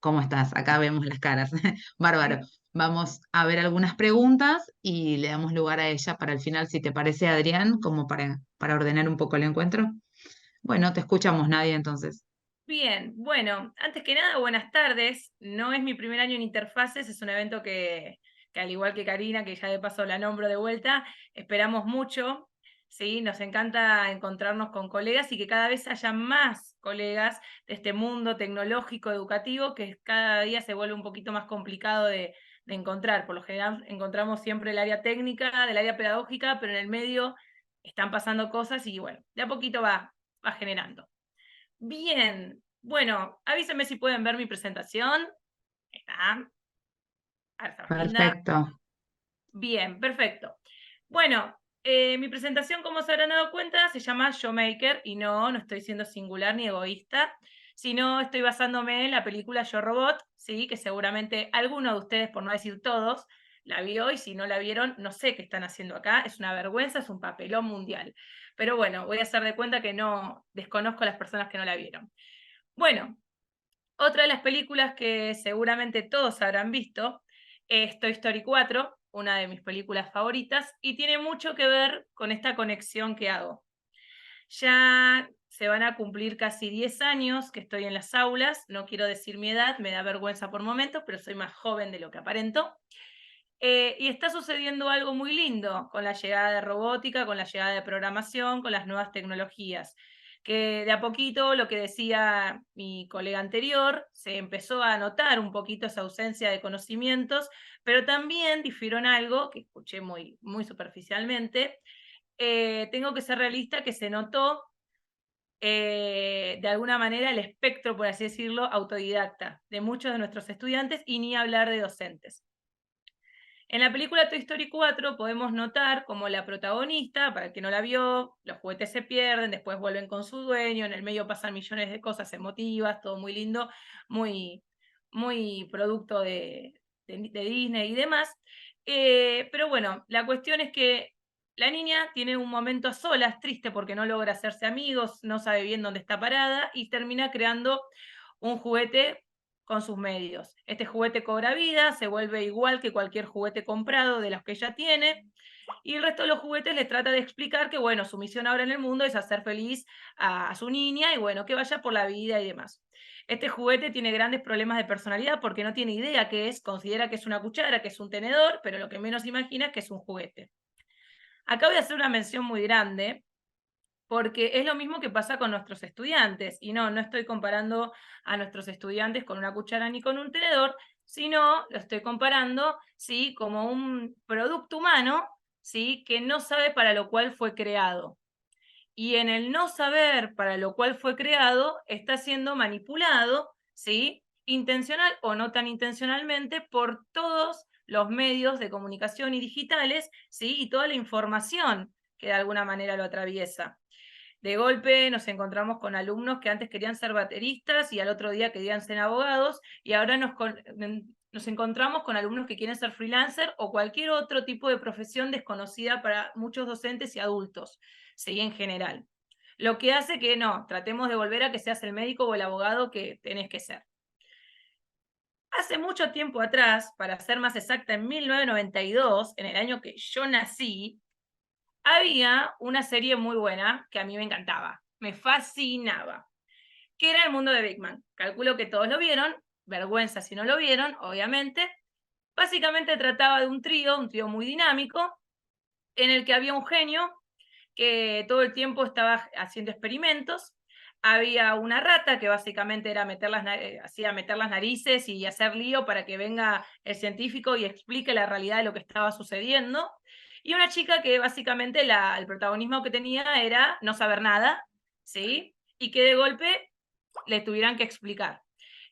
cómo estás. Acá vemos las caras. Bárbaro. Vamos a ver algunas preguntas y le damos lugar a ella para el final, si te parece, Adrián, como para ordenar un poco el encuentro. Bueno, te escuchamos, Nadia, entonces. Bien, bueno, antes que nada, buenas tardes. No es mi primer año en Interfaces, es un evento que al igual que Karina, que ya de paso la nombro de vuelta, esperamos mucho, ¿sí? Nos encanta encontrarnos con colegas y que cada vez haya más colegas de este mundo tecnológico, educativo, que cada día se vuelve un poquito más complicado de encontrar. Por lo general encontramos siempre el área técnica, del área pedagógica, pero en el medio están pasando cosas y bueno, de a poquito va generando. Bien, bueno, avísenme si pueden ver mi presentación. Ahí está. A ver, está más linda. Perfecto. Bien, perfecto. Bueno, mi presentación, como se habrán dado cuenta, se llama Showmaker y no estoy siendo singular ni egoísta, sino estoy basándome en la película Yo Robot, ¿sí? Que seguramente alguno de ustedes, por no decir todos, la vio, y si no la vieron, no sé qué están haciendo acá, es una vergüenza, es un papelón mundial. Pero bueno, voy a hacer de cuenta que no desconozco a las personas que no la vieron. Bueno, otra de las películas que seguramente todos habrán visto es Toy Story 4, una de mis películas favoritas, y tiene mucho que ver con esta conexión que hago. Ya se van a cumplir casi 10 años que estoy en las aulas, no quiero decir mi edad, me da vergüenza por momentos, pero soy más joven de lo que aparento. Y está sucediendo algo muy lindo con la llegada de robótica, con la llegada de programación, con las nuevas tecnologías, que de a poquito, lo que decía mi colega anterior, se empezó a notar un poquito esa ausencia de conocimientos, pero también difiero en algo que escuché muy, muy superficialmente. Tengo que ser realista, que se notó de alguna manera el espectro, por así decirlo, autodidacta de muchos de nuestros estudiantes, y ni hablar de docentes. En la película Toy Story 4 podemos notar como la protagonista, para el que no la vio, los juguetes se pierden, después vuelven con su dueño, en el medio pasan millones de cosas emotivas, todo muy lindo, muy, muy producto de Disney y demás. Pero bueno, la cuestión es que la niña tiene un momento a solas, triste porque no logra hacerse amigos, no sabe bien dónde está parada y termina creando un juguete con sus medios. Este juguete cobra vida, se vuelve igual que cualquier juguete comprado de los que ella tiene, y el resto de los juguetes le trata de explicar que, bueno, su misión ahora en el mundo es hacer feliz a su niña y, bueno, que vaya por la vida y demás. Este juguete tiene grandes problemas de personalidad porque no tiene idea qué es, considera que es una cuchara, que es un tenedor, pero lo que menos imagina es que es un juguete. Acá voy a hacer una mención muy grande, porque es lo mismo que pasa con nuestros estudiantes, y no estoy comparando a nuestros estudiantes con una cuchara ni con un tenedor, sino lo estoy comparando, ¿sí?, como un producto humano, ¿sí?, que no sabe para lo cual fue creado. Y en el no saber para lo cual fue creado, está siendo manipulado, ¿sí?, intencional o no tan intencionalmente, por todos los medios de comunicación y digitales, ¿sí?, y toda la información que de alguna manera lo atraviesa. De golpe nos encontramos con alumnos que antes querían ser bateristas y al otro día querían ser abogados, y ahora nos encontramos con alumnos que quieren ser freelancer o cualquier otro tipo de profesión desconocida para muchos docentes y adultos, ¿sí?, en general. Lo que hace que tratemos de volver a que seas el médico o el abogado que tenés que ser. Hace mucho tiempo atrás, para ser más exacta, en 1992, en el año que yo nací, había una serie muy buena que a mí me encantaba, me fascinaba, que era El Mundo de Big Man. Calculo que todos lo vieron, vergüenza si no lo vieron, obviamente. Básicamente trataba de un trío muy dinámico, en el que había un genio que todo el tiempo estaba haciendo experimentos. Había una rata que básicamente era hacía meter las narices y hacer lío para que venga el científico y explique la realidad de lo que estaba sucediendo. Y una chica que básicamente el protagonismo que tenía era no saber nada, ¿sí?, y que de golpe le tuvieran que explicar.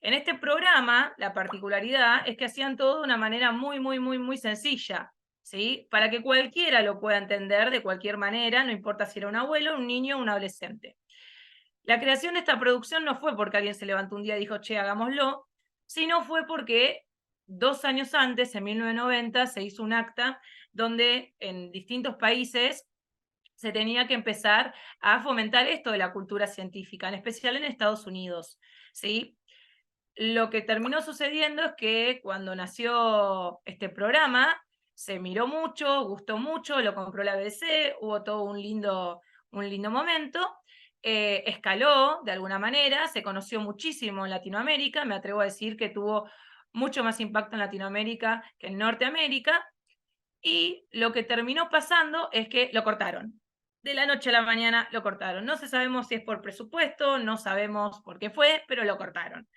En este programa, la particularidad es que hacían todo de una manera muy, muy, muy, muy sencilla, ¿sí?, para que cualquiera lo pueda entender de cualquier manera, no importa si era un abuelo, un niño o un adolescente. La creación de esta producción no fue porque alguien se levantó un día y dijo, che, hagámoslo, sino fue porque 2 años antes, en 1990, se hizo un acta donde en distintos países se tenía que empezar a fomentar esto de la cultura científica, en especial en Estados Unidos, ¿sí? Lo que terminó sucediendo es que cuando nació este programa, se miró mucho, gustó mucho, lo compró la BBC, hubo todo un lindo momento, escaló de alguna manera, se conoció muchísimo en Latinoamérica, me atrevo a decir que tuvo mucho más impacto en Latinoamérica que en Norteamérica, y lo que terminó pasando es que lo cortaron. De la noche a la mañana lo cortaron. No sabemos si es por presupuesto, no sabemos por qué fue, pero lo cortaron.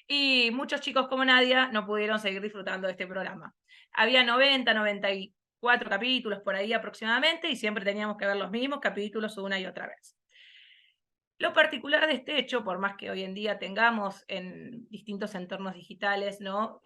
Y muchos chicos como Nadia no pudieron seguir disfrutando de este programa. Había 94 capítulos por ahí aproximadamente, y siempre teníamos que ver los mismos capítulos una y otra vez. Lo particular de este hecho, por más que hoy en día tengamos en distintos entornos digitales, ¿no?,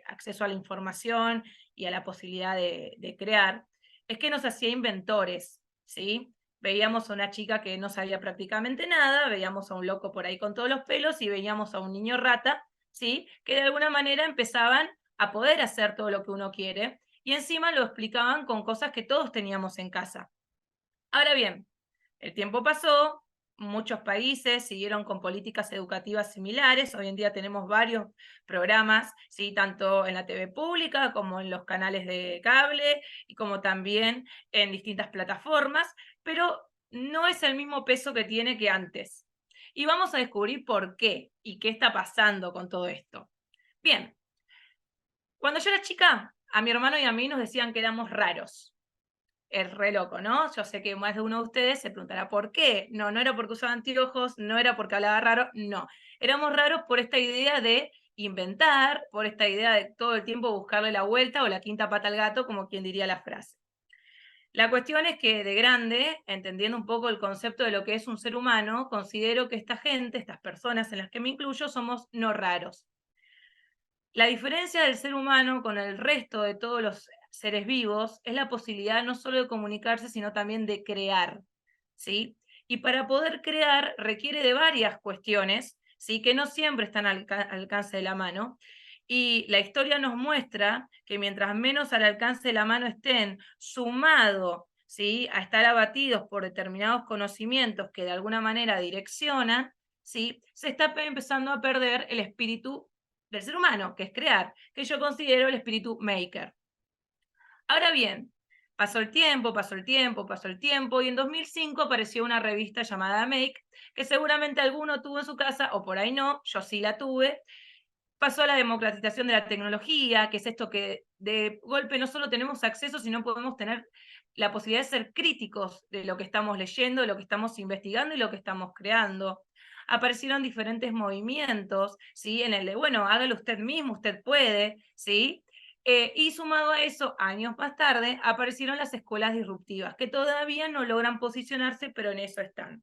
acceso a la información y a la posibilidad de crear, es que nos hacía inventores, ¿sí? Veíamos a una chica que no sabía prácticamente nada, veíamos a un loco por ahí con todos los pelos y veíamos a un niño rata, ¿sí?, que de alguna manera empezaban a poder hacer todo lo que uno quiere, y encima lo explicaban con cosas que todos teníamos en casa. Ahora bien, el tiempo pasó, muchos países siguieron con políticas educativas similares, hoy en día tenemos varios programas, ¿sí?, tanto en la TV pública como en los canales de cable y como también en distintas plataformas, pero no es el mismo peso que tiene que antes. Y vamos a descubrir por qué y qué está pasando con todo esto. Bien, cuando yo era chica a mi hermano y a mí nos decían que éramos raros. Es re loco, ¿no? Yo sé que más de uno de ustedes se preguntará por qué. No, no era porque usaba anteojos, no era porque hablaba raro, no. Éramos raros por esta idea de inventar, por esta idea de todo el tiempo buscarle la vuelta o la quinta pata al gato, como quien diría la frase. La cuestión es que de grande, entendiendo un poco el concepto de lo que es un ser humano, considero que esta gente, estas personas en las que me incluyo, somos no raros. La diferencia del ser humano con el resto de todos los seres vivos es la posibilidad no solo de comunicarse, sino también de crear, ¿sí? Y para poder crear requiere de varias cuestiones, ¿sí? Que no siempre están al alcance de la mano. Y la historia nos muestra que mientras menos al alcance de la mano estén, sumado, ¿sí? A estar abatidos por determinados conocimientos que de alguna manera direccionan, ¿sí? Se está empezando a perder el espíritu del ser humano, que es crear, que yo considero el espíritu maker. Ahora bien, pasó el tiempo, y en 2005 apareció una revista llamada Make, que seguramente alguno tuvo en su casa, o por ahí no, yo sí la tuve. Pasó la democratización de la tecnología, que es esto que de golpe no solo tenemos acceso, sino podemos tener la posibilidad de ser críticos de lo que estamos leyendo, de lo que estamos investigando y lo que estamos creando. Aparecieron diferentes movimientos, ¿sí? En el de, bueno, hágalo usted mismo, usted puede, ¿sí? Y sumado a eso, años más tarde, aparecieron las escuelas disruptivas, que todavía no logran posicionarse, pero en eso están.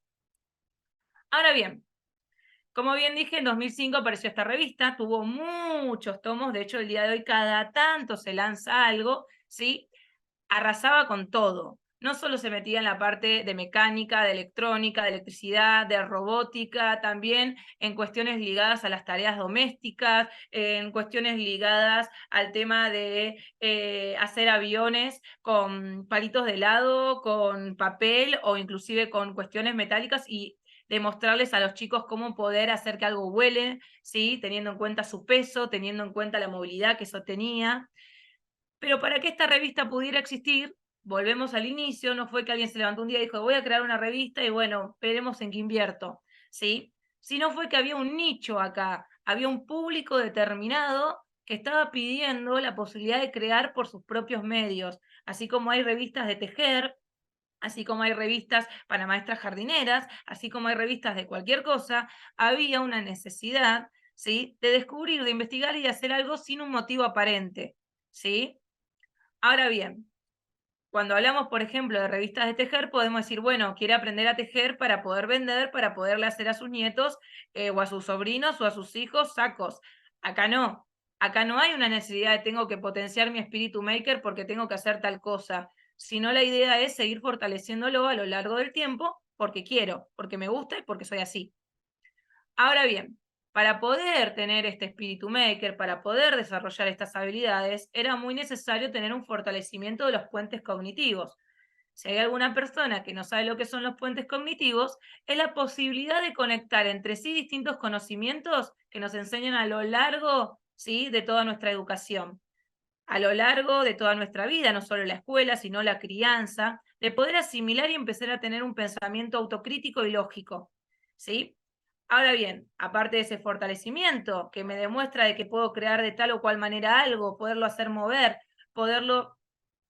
Ahora bien, como bien dije, en 2005 apareció esta revista, tuvo muchos tomos, de hecho el día de hoy cada tanto se lanza algo, ¿sí? Arrasaba con todo. No solo se metía en la parte de mecánica, de electrónica, de electricidad, de robótica, también en cuestiones ligadas a las tareas domésticas, en cuestiones ligadas al tema de hacer aviones con palitos de helado, con papel o inclusive con cuestiones metálicas y demostrarles a los chicos cómo poder hacer que algo vuele, ¿sí? Teniendo en cuenta su peso, teniendo en cuenta la movilidad que eso tenía. Pero para que esta revista pudiera existir, volvemos al inicio, no fue que alguien se levantó un día y dijo, voy a crear una revista y bueno, veremos en qué invierto, ¿sí? Sino fue que había un nicho acá, había un público determinado que estaba pidiendo la posibilidad de crear por sus propios medios, así como hay revistas de tejer, así como hay revistas para maestras jardineras, así como hay revistas de cualquier cosa, había una necesidad, ¿sí? De descubrir, de investigar y de hacer algo sin un motivo aparente, ¿sí? Ahora bien, cuando hablamos, por ejemplo, de revistas de tejer, podemos decir, bueno, quiere aprender a tejer para poder vender, para poderle hacer a sus nietos o a sus sobrinos o a sus hijos sacos. Acá no hay una necesidad de tengo que potenciar mi espíritu maker porque tengo que hacer tal cosa, sino la idea es seguir fortaleciéndolo a lo largo del tiempo porque quiero, porque me gusta y porque soy así. Ahora bien, para poder tener este espíritu maker, para poder desarrollar estas habilidades, era muy necesario tener un fortalecimiento de los puentes cognitivos. Si hay alguna persona que no sabe lo que son los puentes cognitivos, es la posibilidad de conectar entre sí distintos conocimientos que nos enseñan a lo largo, ¿sí?, de toda nuestra educación, a lo largo de toda nuestra vida, no solo la escuela, sino la crianza, de poder asimilar y empezar a tener un pensamiento autocrítico y lógico, ¿sí? Ahora bien, aparte de ese fortalecimiento que me demuestra de que puedo crear de tal o cual manera algo, poderlo hacer mover, poderlo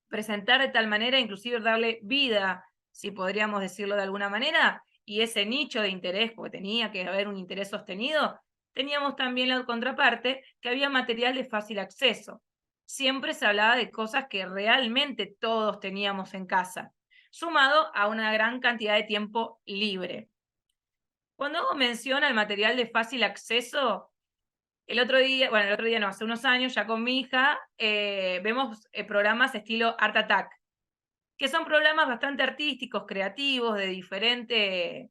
presentar de tal manera, inclusive darle vida, si podríamos decirlo de alguna manera, y ese nicho de interés, porque tenía que haber un interés sostenido, teníamos también la contraparte, que había material de fácil acceso. Siempre se hablaba de cosas que realmente todos teníamos en casa, sumado a una gran cantidad de tiempo libre. Cuando hago mención al material de fácil acceso, el otro día no, hace unos años, ya con mi hija, vemos programas estilo Art Attack, que son programas bastante artísticos, creativos, de diferente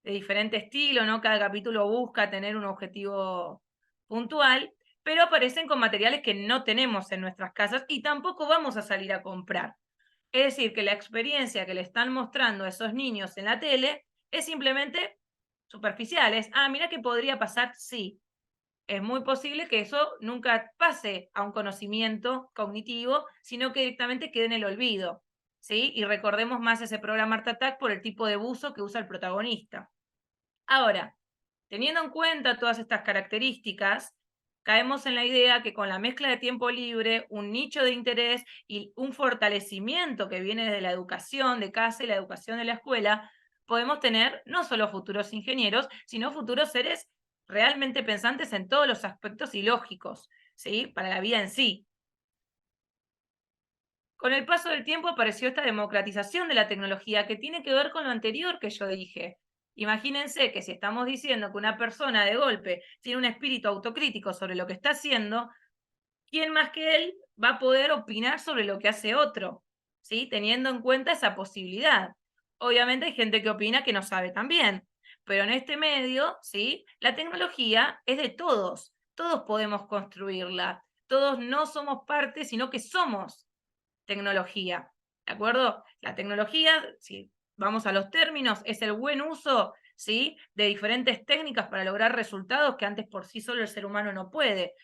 estilo, ¿no? Cada capítulo busca tener un objetivo puntual, pero aparecen con materiales que no tenemos en nuestras casas y tampoco vamos a salir a comprar. Es decir, que la experiencia que le están mostrando a esos niños en la tele es simplemente superficial. Es, mira que podría pasar, sí. Es muy posible que eso nunca pase a un conocimiento cognitivo, sino que directamente quede en el olvido, ¿sí? Y recordemos más ese programa Art Attack por el tipo de buzo que usa el protagonista. Ahora, teniendo en cuenta todas estas características, caemos en la idea que con la mezcla de tiempo libre, un nicho de interés y un fortalecimiento que viene de la educación de casa y la educación de la escuela, podemos tener no solo futuros ingenieros, sino futuros seres realmente pensantes en todos los aspectos y lógicos, ¿sí? Para la vida en sí. Con el paso del tiempo apareció esta democratización de la tecnología que tiene que ver con lo anterior que yo dije. Imagínense que si estamos diciendo que una persona de golpe tiene un espíritu autocrítico sobre lo que está haciendo, ¿quién más que él va a poder opinar sobre lo que hace otro? ¿Sí? Teniendo en cuenta esa posibilidad. Obviamente hay gente que opina que no sabe también, pero en este medio, ¿sí? La tecnología es de todos. Todos podemos construirla. Todos no somos parte, sino que somos tecnología, ¿de acuerdo? La tecnología, si vamos a los términos, es el buen uso, ¿sí? De diferentes técnicas para lograr resultados que antes por sí solo el ser humano no puede.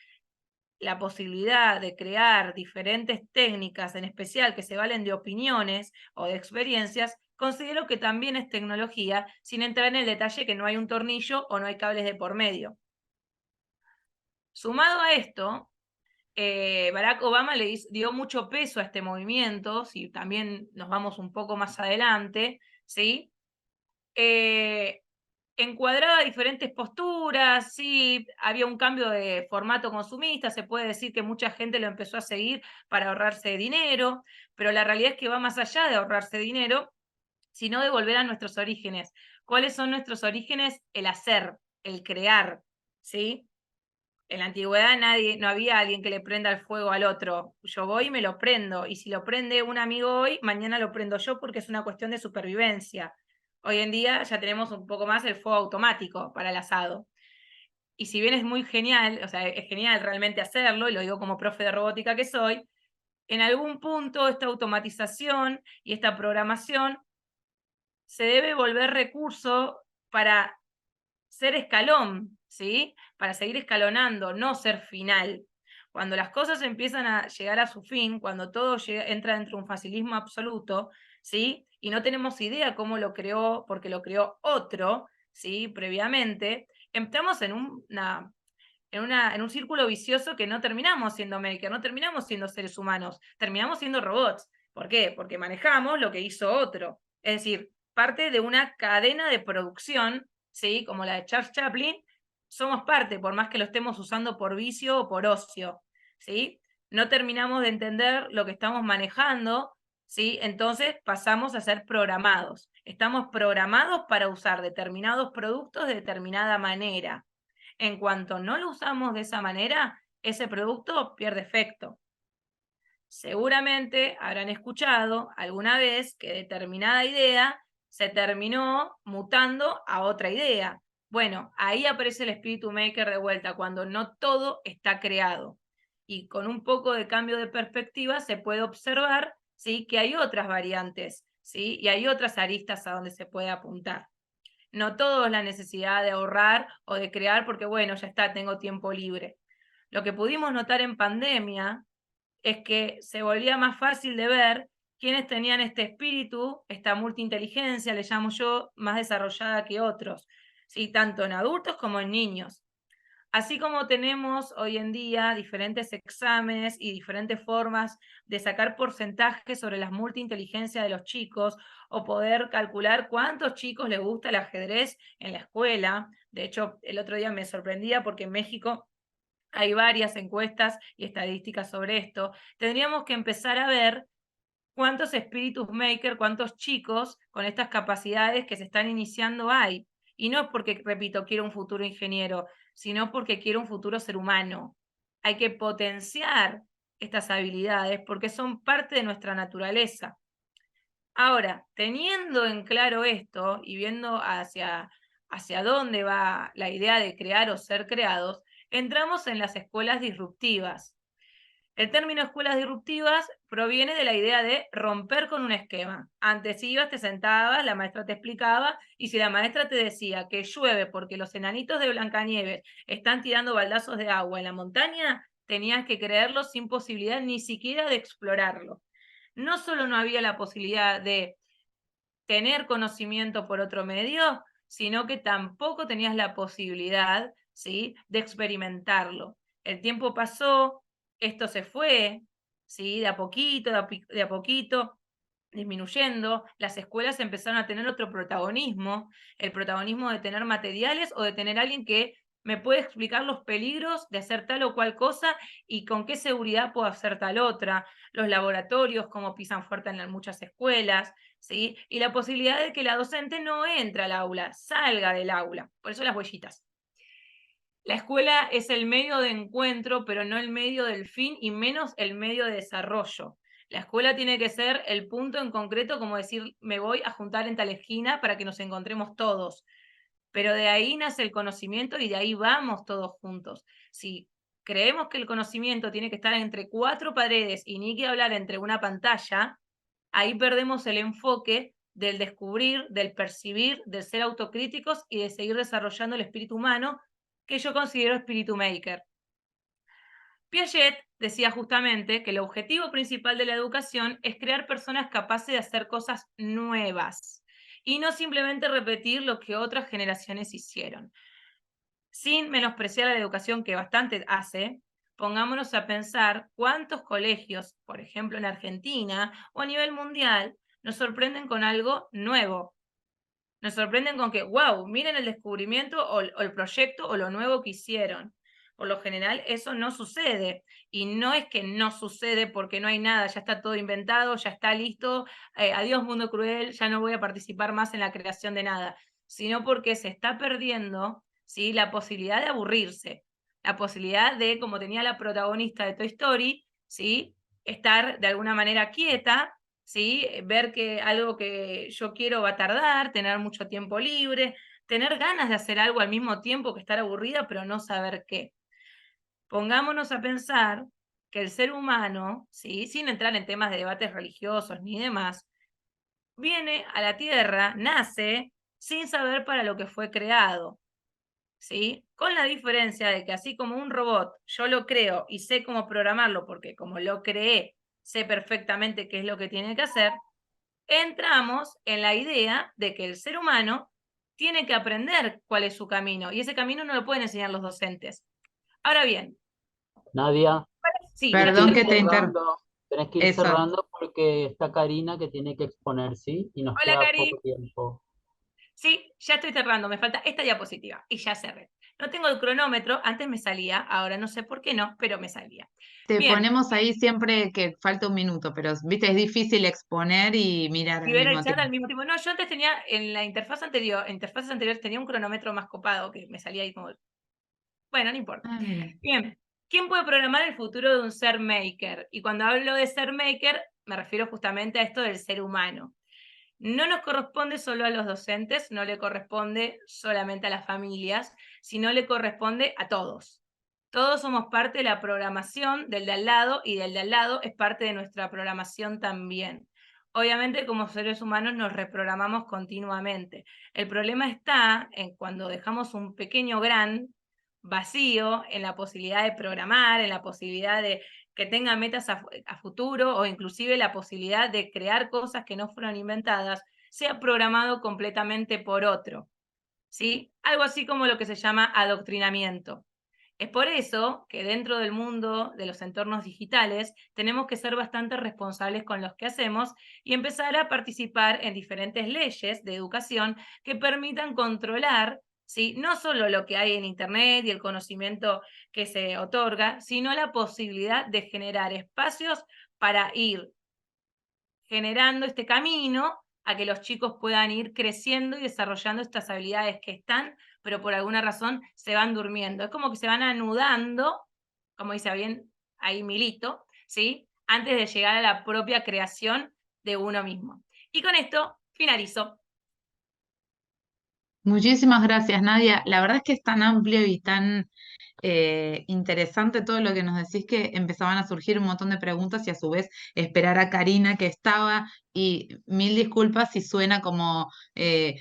La posibilidad de crear diferentes técnicas, en especial que se valen de opiniones o de experiencias, considero que también es tecnología, sin entrar en el detalle que no hay un tornillo o no hay cables de por medio. Sumado a esto, Barack Obama le dio mucho peso a este movimiento, si también nos vamos un poco más adelante, ¿sí? Encuadraba diferentes posturas, sí, había un cambio de formato consumista, se puede decir que mucha gente lo empezó a seguir para ahorrarse dinero, pero la realidad es que va más allá de ahorrarse dinero, sino de volver a nuestros orígenes. ¿Cuáles son nuestros orígenes? El hacer, el crear, ¿sí? En la antigüedad no había alguien que le prenda el fuego al otro. Yo voy y me lo prendo. Y si lo prende un amigo hoy, mañana lo prendo yo porque es una cuestión de supervivencia. Hoy en día ya tenemos un poco más el fuego automático para el asado. Y si bien es muy genial, o sea, es genial realmente hacerlo, y lo digo como profe de robótica que soy, en algún punto esta automatización y esta programación se debe volver recurso para ser escalón, ¿sí? Para seguir escalonando, no ser final. Cuando las cosas empiezan a llegar a su fin, cuando todo entra dentro de un facilismo absoluto, ¿sí? Y no tenemos idea cómo lo creó, porque lo creó otro, ¿sí? Previamente, entramos en un círculo vicioso que no terminamos siendo maker, no terminamos siendo seres humanos, terminamos siendo robots. ¿Por qué? Porque manejamos lo que hizo otro. Es decir, parte de una cadena de producción, ¿sí? Como la de Charles Chaplin, somos parte, por más que lo estemos usando por vicio o por ocio, ¿sí? No terminamos de entender lo que estamos manejando, ¿sí? Entonces pasamos a ser programados. Estamos programados para usar determinados productos de determinada manera. En cuanto no lo usamos de esa manera, ese producto pierde efecto. Seguramente habrán escuchado alguna vez que determinada idea se terminó mutando a otra idea. Bueno, ahí aparece el espíritu maker de vuelta, cuando no todo está creado. Y con un poco de cambio de perspectiva se puede observar, ¿sí? Que hay otras variantes, ¿sí? Y hay otras aristas a donde se puede apuntar. No todo es la necesidad de ahorrar o de crear porque, bueno, ya está, tengo tiempo libre. Lo que pudimos notar en pandemia es que se volvía más fácil de ver quiénes tenían este espíritu, esta multiinteligencia, le llamo yo, más desarrollada que otros, ¿sí? Tanto en adultos como en niños. Así como tenemos hoy en día diferentes exámenes y diferentes formas de sacar porcentajes sobre las multiinteligencias de los chicos o poder calcular cuántos chicos les gusta el ajedrez en la escuela. De hecho, el otro día me sorprendía porque en México hay varias encuestas y estadísticas sobre esto. Tendríamos que empezar a ver cuántos espíritus maker, cuántos chicos con estas capacidades que se están iniciando hay. Y no es porque, repito, quiero un futuro ingeniero, sino porque quiero un futuro ser humano. Hay que potenciar estas habilidades porque son parte de nuestra naturaleza. Ahora, teniendo en claro esto y viendo hacia dónde va la idea de crear o ser creados, entramos en las escuelas disruptivas. El término escuelas disruptivas proviene de la idea de romper con un esquema. Antes ibas, te sentabas, la maestra te explicaba, y si la maestra te decía que llueve porque los enanitos de Blancanieves están tirando baldazos de agua en la montaña, tenías que creerlo sin posibilidad ni siquiera de explorarlo. No solo no había la posibilidad de tener conocimiento por otro medio, sino que tampoco tenías la posibilidad, ¿sí?, de experimentarlo. el tiempo pasó, esto se fue, ¿sí? De a poquito, de a poquito, disminuyendo, las escuelas empezaron a tener otro protagonismo, el protagonismo de tener materiales o de tener alguien que me puede explicar los peligros de hacer tal o cual cosa y con qué seguridad puedo hacer tal otra, los laboratorios, cómo pisan fuerte en muchas escuelas, ¿sí? Y la posibilidad de que la docente no entre al aula, salga del aula, por eso las huellitas. La escuela es el medio de encuentro, pero no el medio del fin y menos el medio de desarrollo. La escuela tiene que ser el punto en concreto, como decir, me voy a juntar en tal esquina para que nos encontremos todos. Pero de ahí nace el conocimiento y de ahí vamos todos juntos. Si creemos que el conocimiento tiene que estar entre 4 paredes y ni que hablar entre una pantalla, ahí perdemos el enfoque del descubrir, del percibir, del ser autocríticos y de seguir desarrollando el espíritu humano, que yo considero espíritu maker. Piaget decía justamente que el objetivo principal de la educación es crear personas capaces de hacer cosas nuevas y no simplemente repetir lo que otras generaciones hicieron. Sin menospreciar a la educación que bastante hace, pongámonos a pensar cuántos colegios, por ejemplo en Argentina o a nivel mundial, nos sorprenden con algo nuevo. Nos sorprenden con que, wow, miren el descubrimiento o el proyecto o lo nuevo que hicieron. Por lo general eso no sucede. Y no es que no sucede porque no hay nada, ya está todo inventado, ya está listo, adiós mundo cruel, ya no voy a participar más en la creación de nada. Sino porque se está perdiendo, ¿sí?, la posibilidad de aburrirse. La posibilidad de, como tenía la protagonista de Toy Story, ¿sí?, estar de alguna manera quieta, ¿sí?, ver que algo que yo quiero va a tardar, tener mucho tiempo libre, tener ganas de hacer algo al mismo tiempo que estar aburrida, pero no saber qué. Pongámonos a pensar que el ser humano, ¿sí?, sin entrar en temas de debates religiosos ni demás, viene a la Tierra, nace sin saber para lo que fue creado, ¿sí? Con la diferencia de que así como un robot yo lo creo y sé cómo programarlo porque como lo creé sé perfectamente qué es lo que tiene que hacer, entramos en la idea de que el ser humano tiene que aprender cuál es su camino y ese camino no lo pueden enseñar los docentes. Ahora bien, Nadia, sí, ya tenés que estoy Perdón ir que te cerrando, tenés que ir Eso. cerrando porque está Karina que tiene que exponer, ¿sí? Y nos Hola, queda Cari. poco tiempo. Sí, ya estoy cerrando, me falta esta diapositiva y ya cerré. No tengo el cronómetro, antes me salía, ahora no sé por qué no, pero me salía. Te Bien, ponemos ahí siempre que falta un minuto, pero viste, es difícil exponer y mirar y al ver el mismo chat tiempo. al mismo tiempo. No, yo antes tenía, en la interfaces anteriores tenía un cronómetro más copado que me salía ahí como... Bueno, no importa. Ah, mira. Bien, ¿quién puede programar el futuro de un ser maker? Y cuando hablo de ser maker, me refiero justamente a esto del ser humano. No nos corresponde solo a los docentes, no le corresponde solamente a las familias, sino le corresponde a todos. Todos somos parte de la programación del de al lado y del de al lado es parte de nuestra programación también. Obviamente como seres humanos nos reprogramamos continuamente. El problema está en cuando dejamos un pequeño gran vacío en la posibilidad de programar, en la posibilidad de que tenga metas a futuro o inclusive la posibilidad de crear cosas que no fueron inventadas, sea programado completamente por otro, ¿sí? Algo así como lo que se llama adoctrinamiento. Es por eso que dentro del mundo de los entornos digitales tenemos que ser bastante responsables con los que hacemos y empezar a participar en diferentes leyes de educación que permitan controlar, ¿sí?, no solo lo que hay en Internet y el conocimiento que se otorga, sino la posibilidad de generar espacios para ir generando este camino a que los chicos puedan ir creciendo y desarrollando estas habilidades que están, pero por alguna razón se van durmiendo. Es como que se van anudando, como dice bien ahí Milito, ¿sí?, antes de llegar a la propia creación de uno mismo. Y con esto finalizo. Muchísimas gracias, Nadia. La verdad es que es tan amplio y tan interesante todo lo que nos decís que empezaban a surgir un montón de preguntas y a su vez esperar a Karina que estaba y mil disculpas si suena como que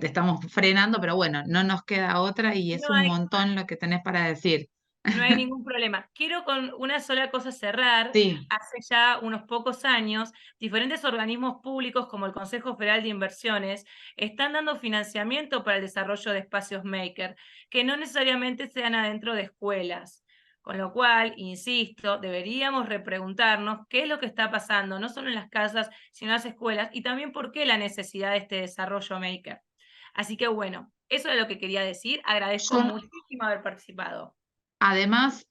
te estamos frenando, pero bueno, no nos queda otra y es No un hay, montón lo que tenés para decir. no hay ningún problema. Quiero con una sola cosa cerrar. Sí, Hace ya unos pocos años, diferentes organismos públicos como el Consejo Federal de Inversiones están dando financiamiento para el desarrollo de espacios maker, que no necesariamente sean adentro de escuelas. Con lo cual, insisto, deberíamos repreguntarnos qué es lo que está pasando, no solo en las casas, sino en las escuelas, y también por qué la necesidad de este desarrollo maker. Así que bueno, eso es lo que quería decir. Agradezco Yo- muchísimo haber participado. Además,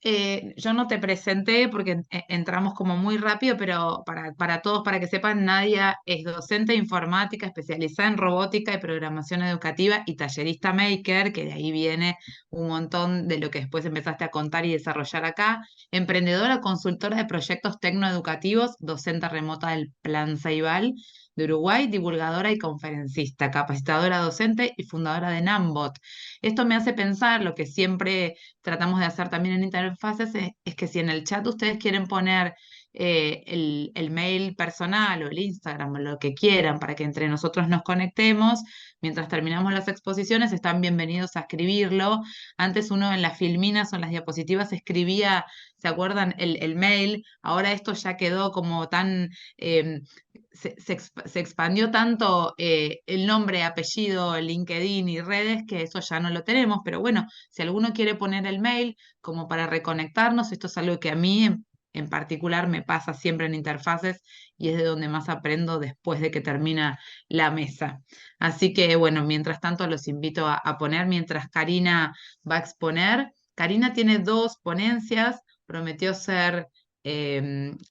yo no te presenté porque entramos como muy rápido, pero para todos, para que sepan, Nadia es docente de informática especializada en robótica y programación educativa y tallerista maker, que de ahí viene un montón de lo que después empezaste a contar y desarrollar acá. Emprendedora, consultora de proyectos tecnoeducativos, docente remota del Plan Ceibal de Uruguay, divulgadora y conferencista, capacitadora docente y fundadora de Nambot. Esto me hace pensar lo que siempre tratamos de hacer también en Interfaces es que si en el chat ustedes quieren poner el mail personal o el Instagram o lo que quieran para que entre nosotros nos conectemos, mientras terminamos las exposiciones, están bienvenidos a escribirlo. Antes uno en las filminas o en las diapositivas escribía, ¿se acuerdan? El mail. Ahora esto ya quedó como tan... se expandió tanto el nombre, apellido, LinkedIn y redes que eso ya no lo tenemos, pero bueno, si alguno quiere poner el mail como para reconectarnos, esto es algo que a mí en particular me pasa siempre en Interfaces y es de donde más aprendo después de que termina la mesa. Así que bueno, mientras tanto los invito a poner, mientras Karina va a exponer. Karina tiene 2 ponencias, prometió ser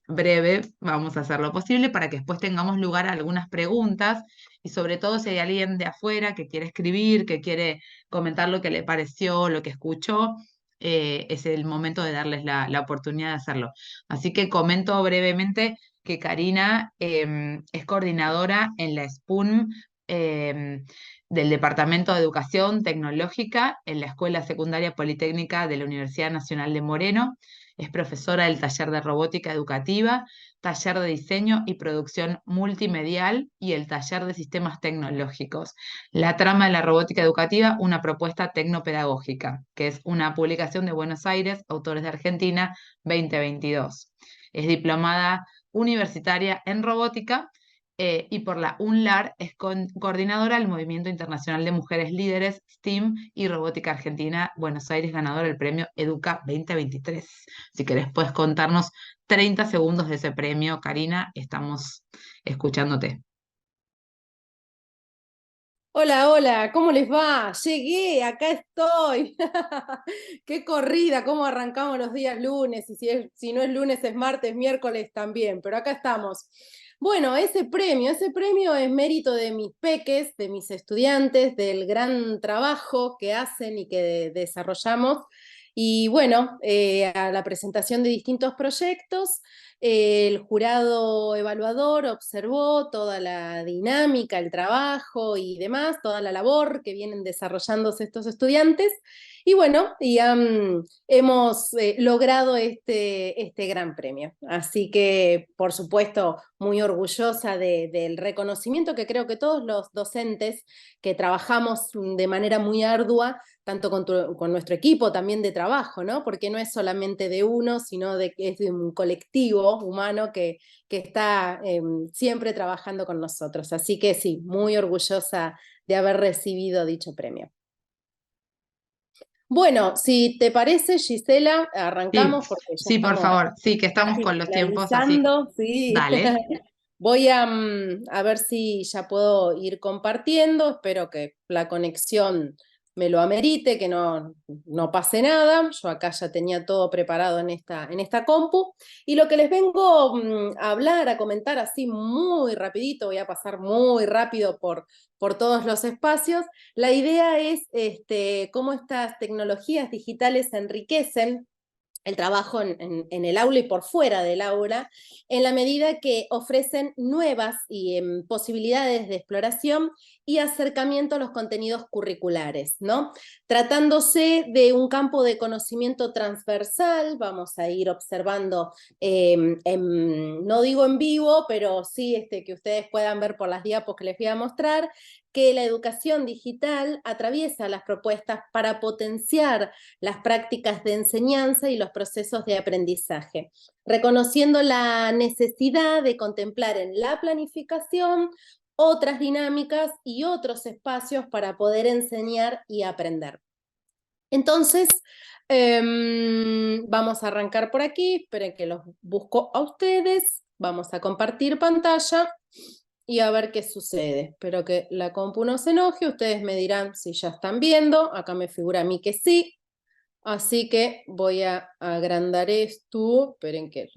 breve, vamos a hacer lo posible para que después tengamos lugar a algunas preguntas y sobre todo si hay alguien de afuera que quiere escribir, que quiere comentar lo que le pareció, lo que escuchó, es el momento de darles la oportunidad de hacerlo. Así que comento brevemente que Karina es coordinadora en la SPUN del Departamento de Educación Tecnológica en la Escuela Secundaria Politécnica de la Universidad Nacional de Moreno. Es profesora del taller de robótica educativa, taller de diseño y producción multimedial y el taller de sistemas tecnológicos. La trama de la robótica educativa, una propuesta tecnopedagógica, que es una publicación de Buenos Aires, autores de Argentina, 2022. Es diplomada universitaria en robótica y por la UNLAR es coordinadora del Movimiento Internacional de Mujeres Líderes, STEAM y Robótica Argentina, Buenos Aires, ganadora del premio Educa 2023. Si querés, puedes contarnos 30 segundos de ese premio, Karina, estamos escuchándote. Hola, hola, ¿cómo les va? Llegué, acá estoy. Qué corrida, cómo arrancamos los días lunes, y si no es lunes es martes, miércoles también, pero acá estamos. Bueno, ese premio es mérito de mis peques, de mis estudiantes, del gran trabajo que hacen y que desarrollamos. Y bueno, a la presentación de distintos proyectos, el jurado evaluador observó toda la dinámica, el trabajo y demás, toda la labor que vienen desarrollándose estos estudiantes. Y bueno, hemos logrado este gran premio. Así que, por supuesto, muy orgullosa del reconocimiento que creo que todos los docentes que trabajamos de manera muy ardua, tanto con nuestro equipo también de trabajo, ¿no? Porque no es solamente de uno, sino es de un colectivo humano que está siempre trabajando con nosotros. Así que sí, muy orgullosa de haber recibido dicho premio. Bueno, si te parece, Gisela, arrancamos porque ya Sí, por estamos favor, sí, que estamos con los tiempos así. finalizando, sí. Dale. Voy a ver si ya puedo ir compartiendo, espero que la conexión me lo amerite, que no pase nada. Yo acá ya tenía todo preparado en esta compu. Y lo que les vengo a hablar, a comentar así muy rapidito, voy a pasar muy rápido por todos los espacios. La idea es cómo estas tecnologías digitales enriquecen el trabajo en el aula y por fuera del aula, en la medida que ofrecen nuevas posibilidades de exploración y acercamiento a los contenidos curriculares, ¿no? Tratándose de un campo de conocimiento transversal, vamos a ir observando, no digo en vivo, pero sí que ustedes puedan ver por las diapos que les voy a mostrar, que la educación digital atraviesa las propuestas para potenciar las prácticas de enseñanza y los procesos de aprendizaje, reconociendo la necesidad de contemplar en la planificación otras dinámicas y otros espacios para poder enseñar y aprender. Entonces, vamos a arrancar por aquí, esperen que los busco a ustedes, vamos a compartir pantalla y a ver qué sucede. Espero que la compu no se enoje, ustedes me dirán si ya están viendo, acá me figura a mí que sí, así que voy a agrandar esto, esperen que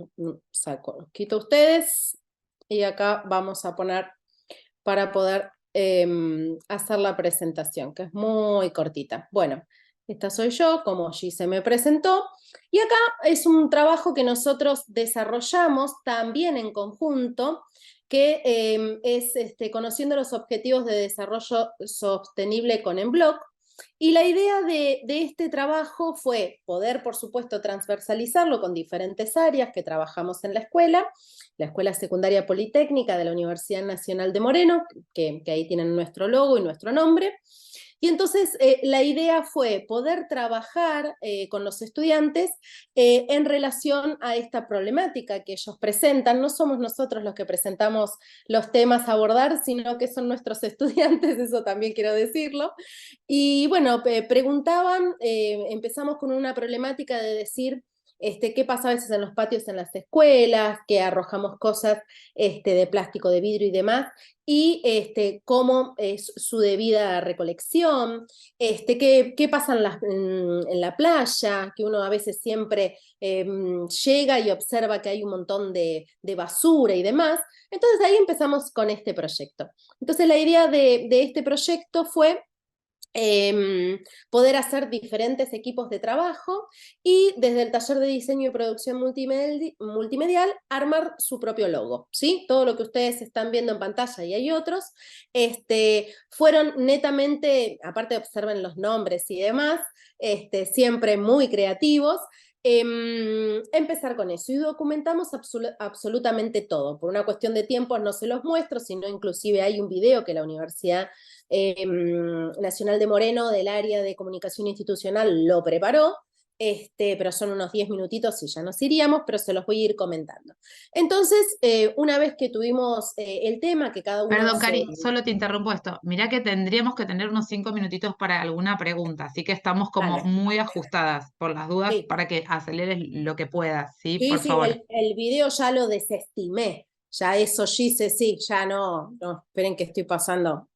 saco, los quito a ustedes, y acá vamos a poner para poder hacer la presentación, que es muy cortita. Bueno, esta soy yo, como Gise me presentó, y acá es un trabajo que nosotros desarrollamos también en conjunto, que es conociendo los objetivos de desarrollo sostenible con Embloc. Y la idea de este trabajo fue poder, por supuesto, transversalizarlo con diferentes áreas que trabajamos en la Escuela Secundaria Politécnica de la Universidad Nacional de Moreno, que ahí tienen nuestro logo y nuestro nombre. Y entonces la idea fue poder trabajar con los estudiantes en relación a esta problemática que ellos presentan. No somos nosotros los que presentamos los temas a abordar, sino que son nuestros estudiantes, eso también quiero decirlo. Y bueno, preguntaban, empezamos con una problemática de decir, qué pasa a veces en los patios en las escuelas, que arrojamos cosas de plástico, de vidrio y demás, y cómo es su debida recolección, qué pasa en la playa, que uno a veces siempre llega y observa que hay un montón de basura y demás. Entonces ahí empezamos con este proyecto. Entonces la idea de este proyecto fue poder hacer diferentes equipos de trabajo y desde el taller de diseño y producción multimedial armar su propio logo, ¿sí? Todo lo que ustedes están viendo en pantalla y hay otros, fueron netamente, aparte observen los nombres y demás, siempre muy creativos. Empezar con eso y documentamos absolutamente todo. Por una cuestión de tiempo no se los muestro, sino inclusive hay un video que la Universidad Nacional de Moreno del área de comunicación institucional lo preparó, pero son unos 10 minutitos y ya nos iríamos, pero se los voy a ir comentando. Entonces, una vez que tuvimos el tema, que cada uno... Perdón, Cari, solo te interrumpo esto. Mirá que tendríamos que tener unos 5 minutitos para alguna pregunta, así que estamos como Dale. muy ajustadas por las dudas Sí. para que aceleres lo que puedas, ¿sí? Sí, Por sí, favor. el video ya lo desestimé, ya eso Gise, sí, ya no, esperen que estoy pasando.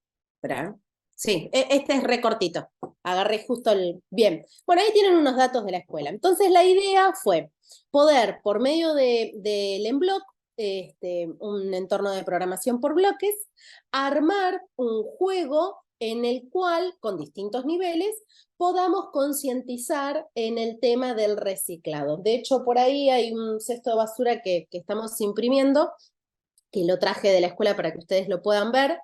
Espera, sí, este es recortito, agarré justo bien. Bueno, ahí tienen unos datos de la escuela. Entonces la idea fue poder, por medio del Embloc, un entorno de programación por bloques, armar un juego en el cual, con distintos niveles, podamos concientizar en el tema del reciclado. De hecho, por ahí hay un cesto de basura que estamos imprimiendo, que lo traje de la escuela para que ustedes lo puedan ver,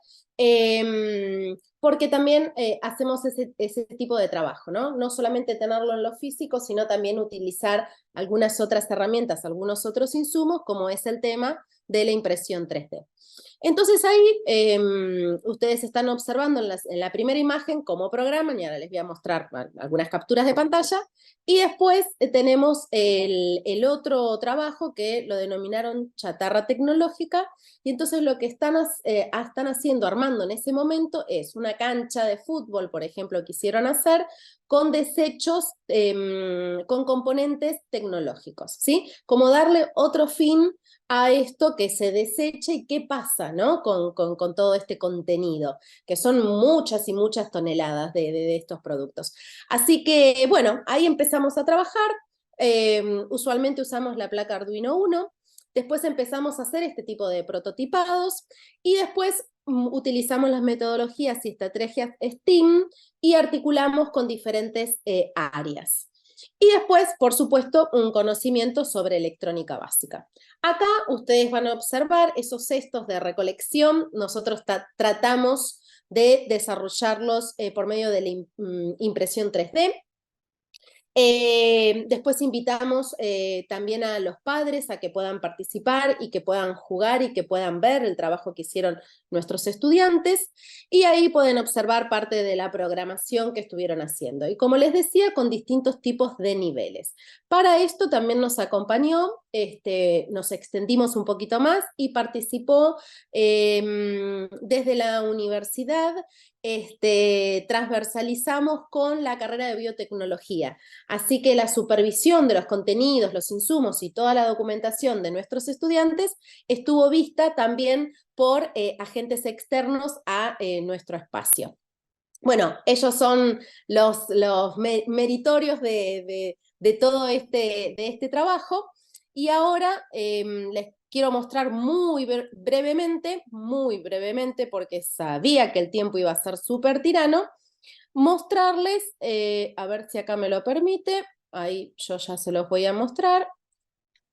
porque también hacemos ese tipo de trabajo, ¿no? No solamente tenerlo en lo físico, sino también utilizar algunas otras herramientas, algunos otros insumos, como es el tema de la impresión 3D. Entonces ahí ustedes están observando en la primera imagen cómo programan, y ahora les voy a mostrar algunas capturas de pantalla, y después tenemos el otro trabajo que lo denominaron chatarra tecnológica, y entonces lo que están haciendo, armando en ese momento, es una cancha de fútbol, por ejemplo, quisieron hacer, con desechos, con componentes tecnológicos, ¿sí? Como darle otro fin a esto que se deseche y qué pasa, ¿no? con todo este contenido, que son muchas y muchas toneladas de estos productos. Así que, bueno, ahí empezamos a trabajar, usualmente usamos la placa Arduino Uno, después empezamos a hacer este tipo de prototipados, y después utilizamos las metodologías y estrategias STEAM y articulamos con diferentes áreas. Y después, por supuesto, un conocimiento sobre electrónica básica. Acá ustedes van a observar esos cestos de recolección. Nosotros tratamos de desarrollarlos por medio de la impresión 3D. Después invitamos también a los padres a que puedan participar y que puedan jugar y que puedan ver el trabajo que hicieron nuestros estudiantes, y ahí pueden observar parte de la programación que estuvieron haciendo. Y como les decía, con distintos tipos de niveles. Para esto también nos acompañó, nos extendimos un poquito más y participó desde la universidad transversalizamos con la carrera de biotecnología. Así que la supervisión de los contenidos, los insumos y toda la documentación de nuestros estudiantes estuvo vista también por agentes externos a nuestro espacio. Bueno, ellos son los meritorios de todo este trabajo, y ahora les quiero mostrar muy brevemente, porque sabía que el tiempo iba a ser súper tirano, mostrarles, a ver si acá me lo permite, ahí yo ya se los voy a mostrar,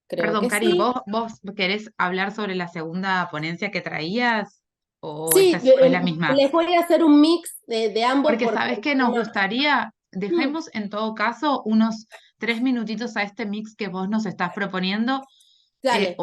creo Perdón, que Cari, sí. ¿vos querés hablar sobre la segunda ponencia que traías? ¿O esa Sí, es la misma? les voy a hacer un mix de ambos Porque porque sabes que nos bueno, gustaría, dejemos en todo caso unos 3 minutitos a este mix que vos nos estás proponiendo, dale,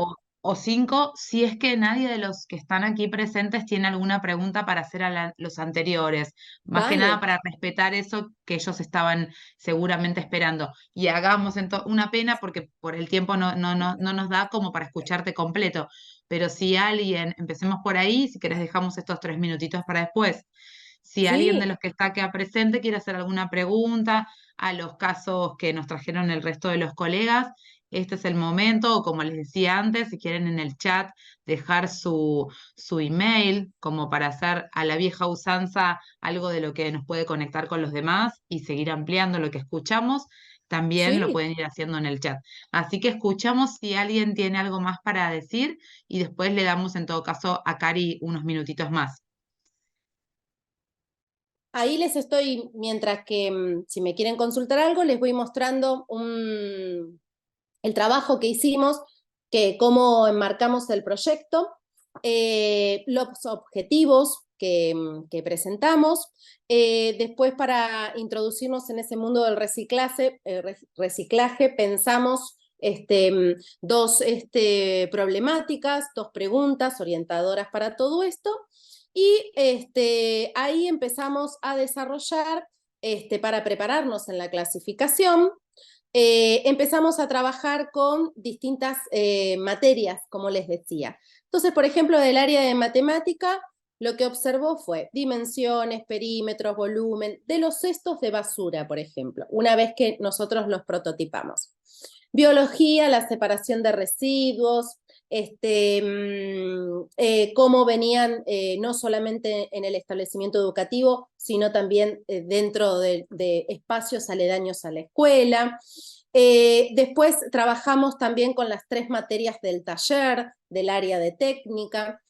o 5, si es que nadie de los que están aquí presentes tiene alguna pregunta para hacer a los anteriores. Más que nada dale. para respetar eso que ellos estaban seguramente esperando. Y hagamos una pena porque por el tiempo no nos da como para escucharte completo. Pero si alguien, empecemos por ahí, si querés dejamos estos 3 minutitos para después. Si alguien de Sí, los que está acá presente quiere hacer alguna pregunta a los casos que nos trajeron el resto de los colegas, este es el momento, o como les decía antes, si quieren en el chat dejar su email, como para hacer a la vieja usanza algo de lo que nos puede conectar con los demás y seguir ampliando lo que escuchamos, también lo sí. pueden ir haciendo en el chat. Así que escuchamos si alguien tiene algo más para decir y después le damos en todo caso a Cari unos minutitos más. Ahí les estoy, mientras que si me quieren consultar algo, les voy mostrando el trabajo que hicimos, cómo enmarcamos el proyecto, los objetivos que presentamos. Después, para introducirnos en ese mundo del reciclaje, pensamos dos problemáticas, dos preguntas orientadoras para todo esto. Y ahí empezamos a desarrollar, para prepararnos en la clasificación, empezamos a trabajar con distintas materias, como les decía. Entonces, por ejemplo, del área de matemática, lo que observó fue dimensiones, perímetros, volumen, de los cestos de basura, por ejemplo, una vez que nosotros los prototipamos. Biología, la separación de residuos, cómo venían no solamente en el establecimiento educativo, sino también dentro de espacios aledaños a la escuela. Después trabajamos también con las 3 materias del taller, del área de técnica.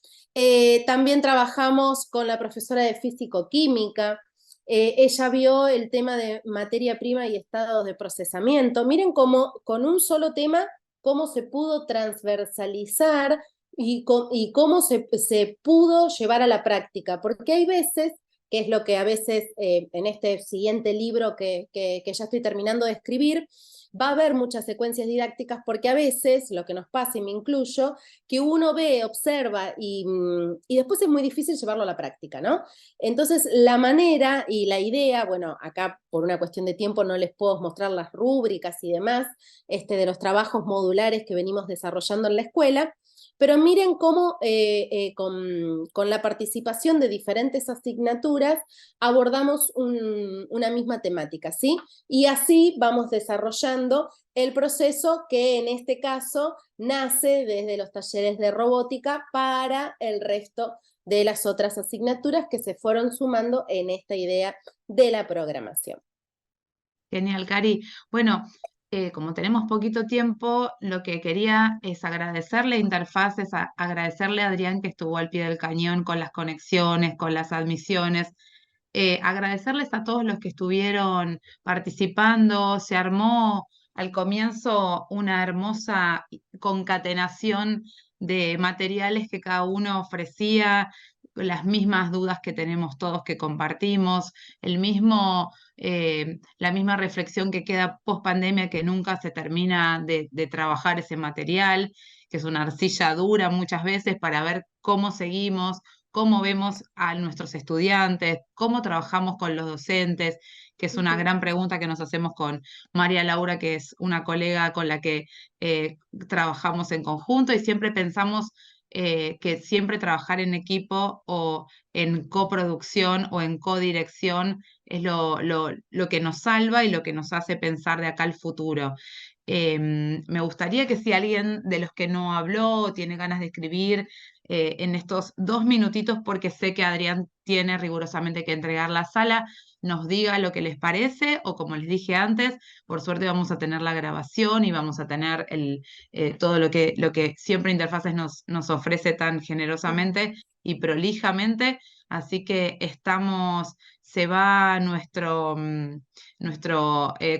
También trabajamos con la profesora de físico-química. Ella vio el tema de materia prima y estados de procesamiento. Miren cómo con un solo tema, cómo se pudo transversalizar y cómo se pudo llevar a la práctica, porque hay veces, que es lo que a veces en este siguiente libro que ya estoy terminando de escribir, va a haber muchas secuencias didácticas, porque a veces, lo que nos pasa, y me incluyo, que uno ve, observa y después es muy difícil llevarlo a la práctica, ¿no? Entonces, la manera y la idea, bueno, acá por una cuestión de tiempo no les puedo mostrar las rúbricas y demás de los trabajos modulares que venimos desarrollando en la escuela, pero miren cómo con la participación de diferentes asignaturas abordamos una misma temática, ¿sí? Y así vamos desarrollando el proceso que en este caso nace desde los talleres de robótica para el resto de las otras asignaturas que se fueron sumando en esta idea de la programación. Genial, Cari. Bueno, como tenemos poquito tiempo, lo que quería es agradecerle a Interfaces, agradecerle a Adrián que estuvo al pie del cañón con las conexiones, con las admisiones, agradecerles a todos los que estuvieron participando. Se armó al comienzo una hermosa concatenación de materiales que cada uno ofrecía, las mismas dudas que tenemos todos que compartimos, la misma reflexión que queda post pandemia, que nunca se termina de trabajar ese material, que es una arcilla dura muchas veces para ver cómo seguimos, cómo vemos a nuestros estudiantes, cómo trabajamos con los docentes, que es una gran pregunta que nos hacemos con María Laura, que es una colega con la que trabajamos en conjunto y siempre pensamos que siempre trabajar en equipo o en coproducción o en codirección es lo que nos salva y lo que nos hace pensar de acá al futuro. Me gustaría que si alguien de los que no habló o tiene ganas de escribir en estos 2 minutitos, porque sé que Adrián tiene rigurosamente que entregar la sala, nos diga lo que les parece, o como les dije antes, por suerte vamos a tener la grabación y vamos a tener todo lo que siempre Interfaces nos ofrece tan generosamente y prolijamente. Así que se va nuestro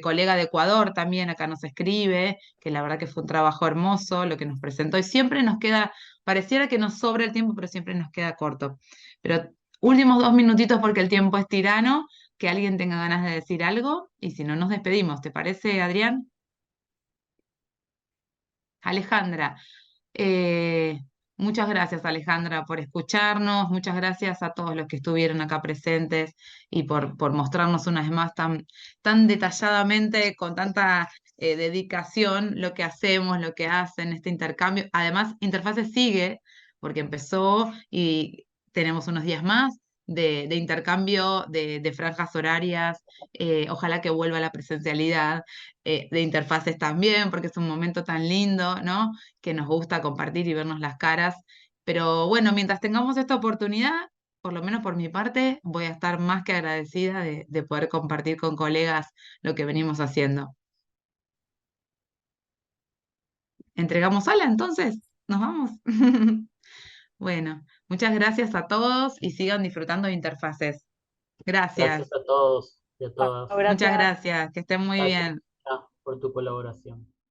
colega de Ecuador también acá nos escribe, que la verdad que fue un trabajo hermoso lo que nos presentó y siempre nos queda, pareciera que nos sobra el tiempo, pero siempre nos queda corto. Pero últimos 2 minutitos porque el tiempo es tirano, que alguien tenga ganas de decir algo y si no nos despedimos. ¿Te parece, Adrián? Alejandra. Eh, muchas gracias, Alejandra, por escucharnos. Muchas gracias a todos los que estuvieron acá presentes y por mostrarnos una vez más tan detalladamente, con tanta dedicación, lo que hacemos, lo que hacen, este intercambio. Además, Interfaces sigue, porque empezó y tenemos unos días más de intercambio de franjas horarias. Ojalá que vuelva la presencialidad de Interfaces también, porque es un momento tan lindo, ¿no? Que nos gusta compartir y vernos las caras. Pero bueno, mientras tengamos esta oportunidad, por lo menos por mi parte, voy a estar más que agradecida de poder compartir con colegas lo que venimos haciendo. ¿Entregamos sala entonces? ¿Nos vamos? Bueno, muchas gracias a todos y sigan disfrutando de Interfaces. Gracias. Gracias a todos y a todas. Muchas gracias, que estén muy Gracias, bien. Mica, por tu colaboración.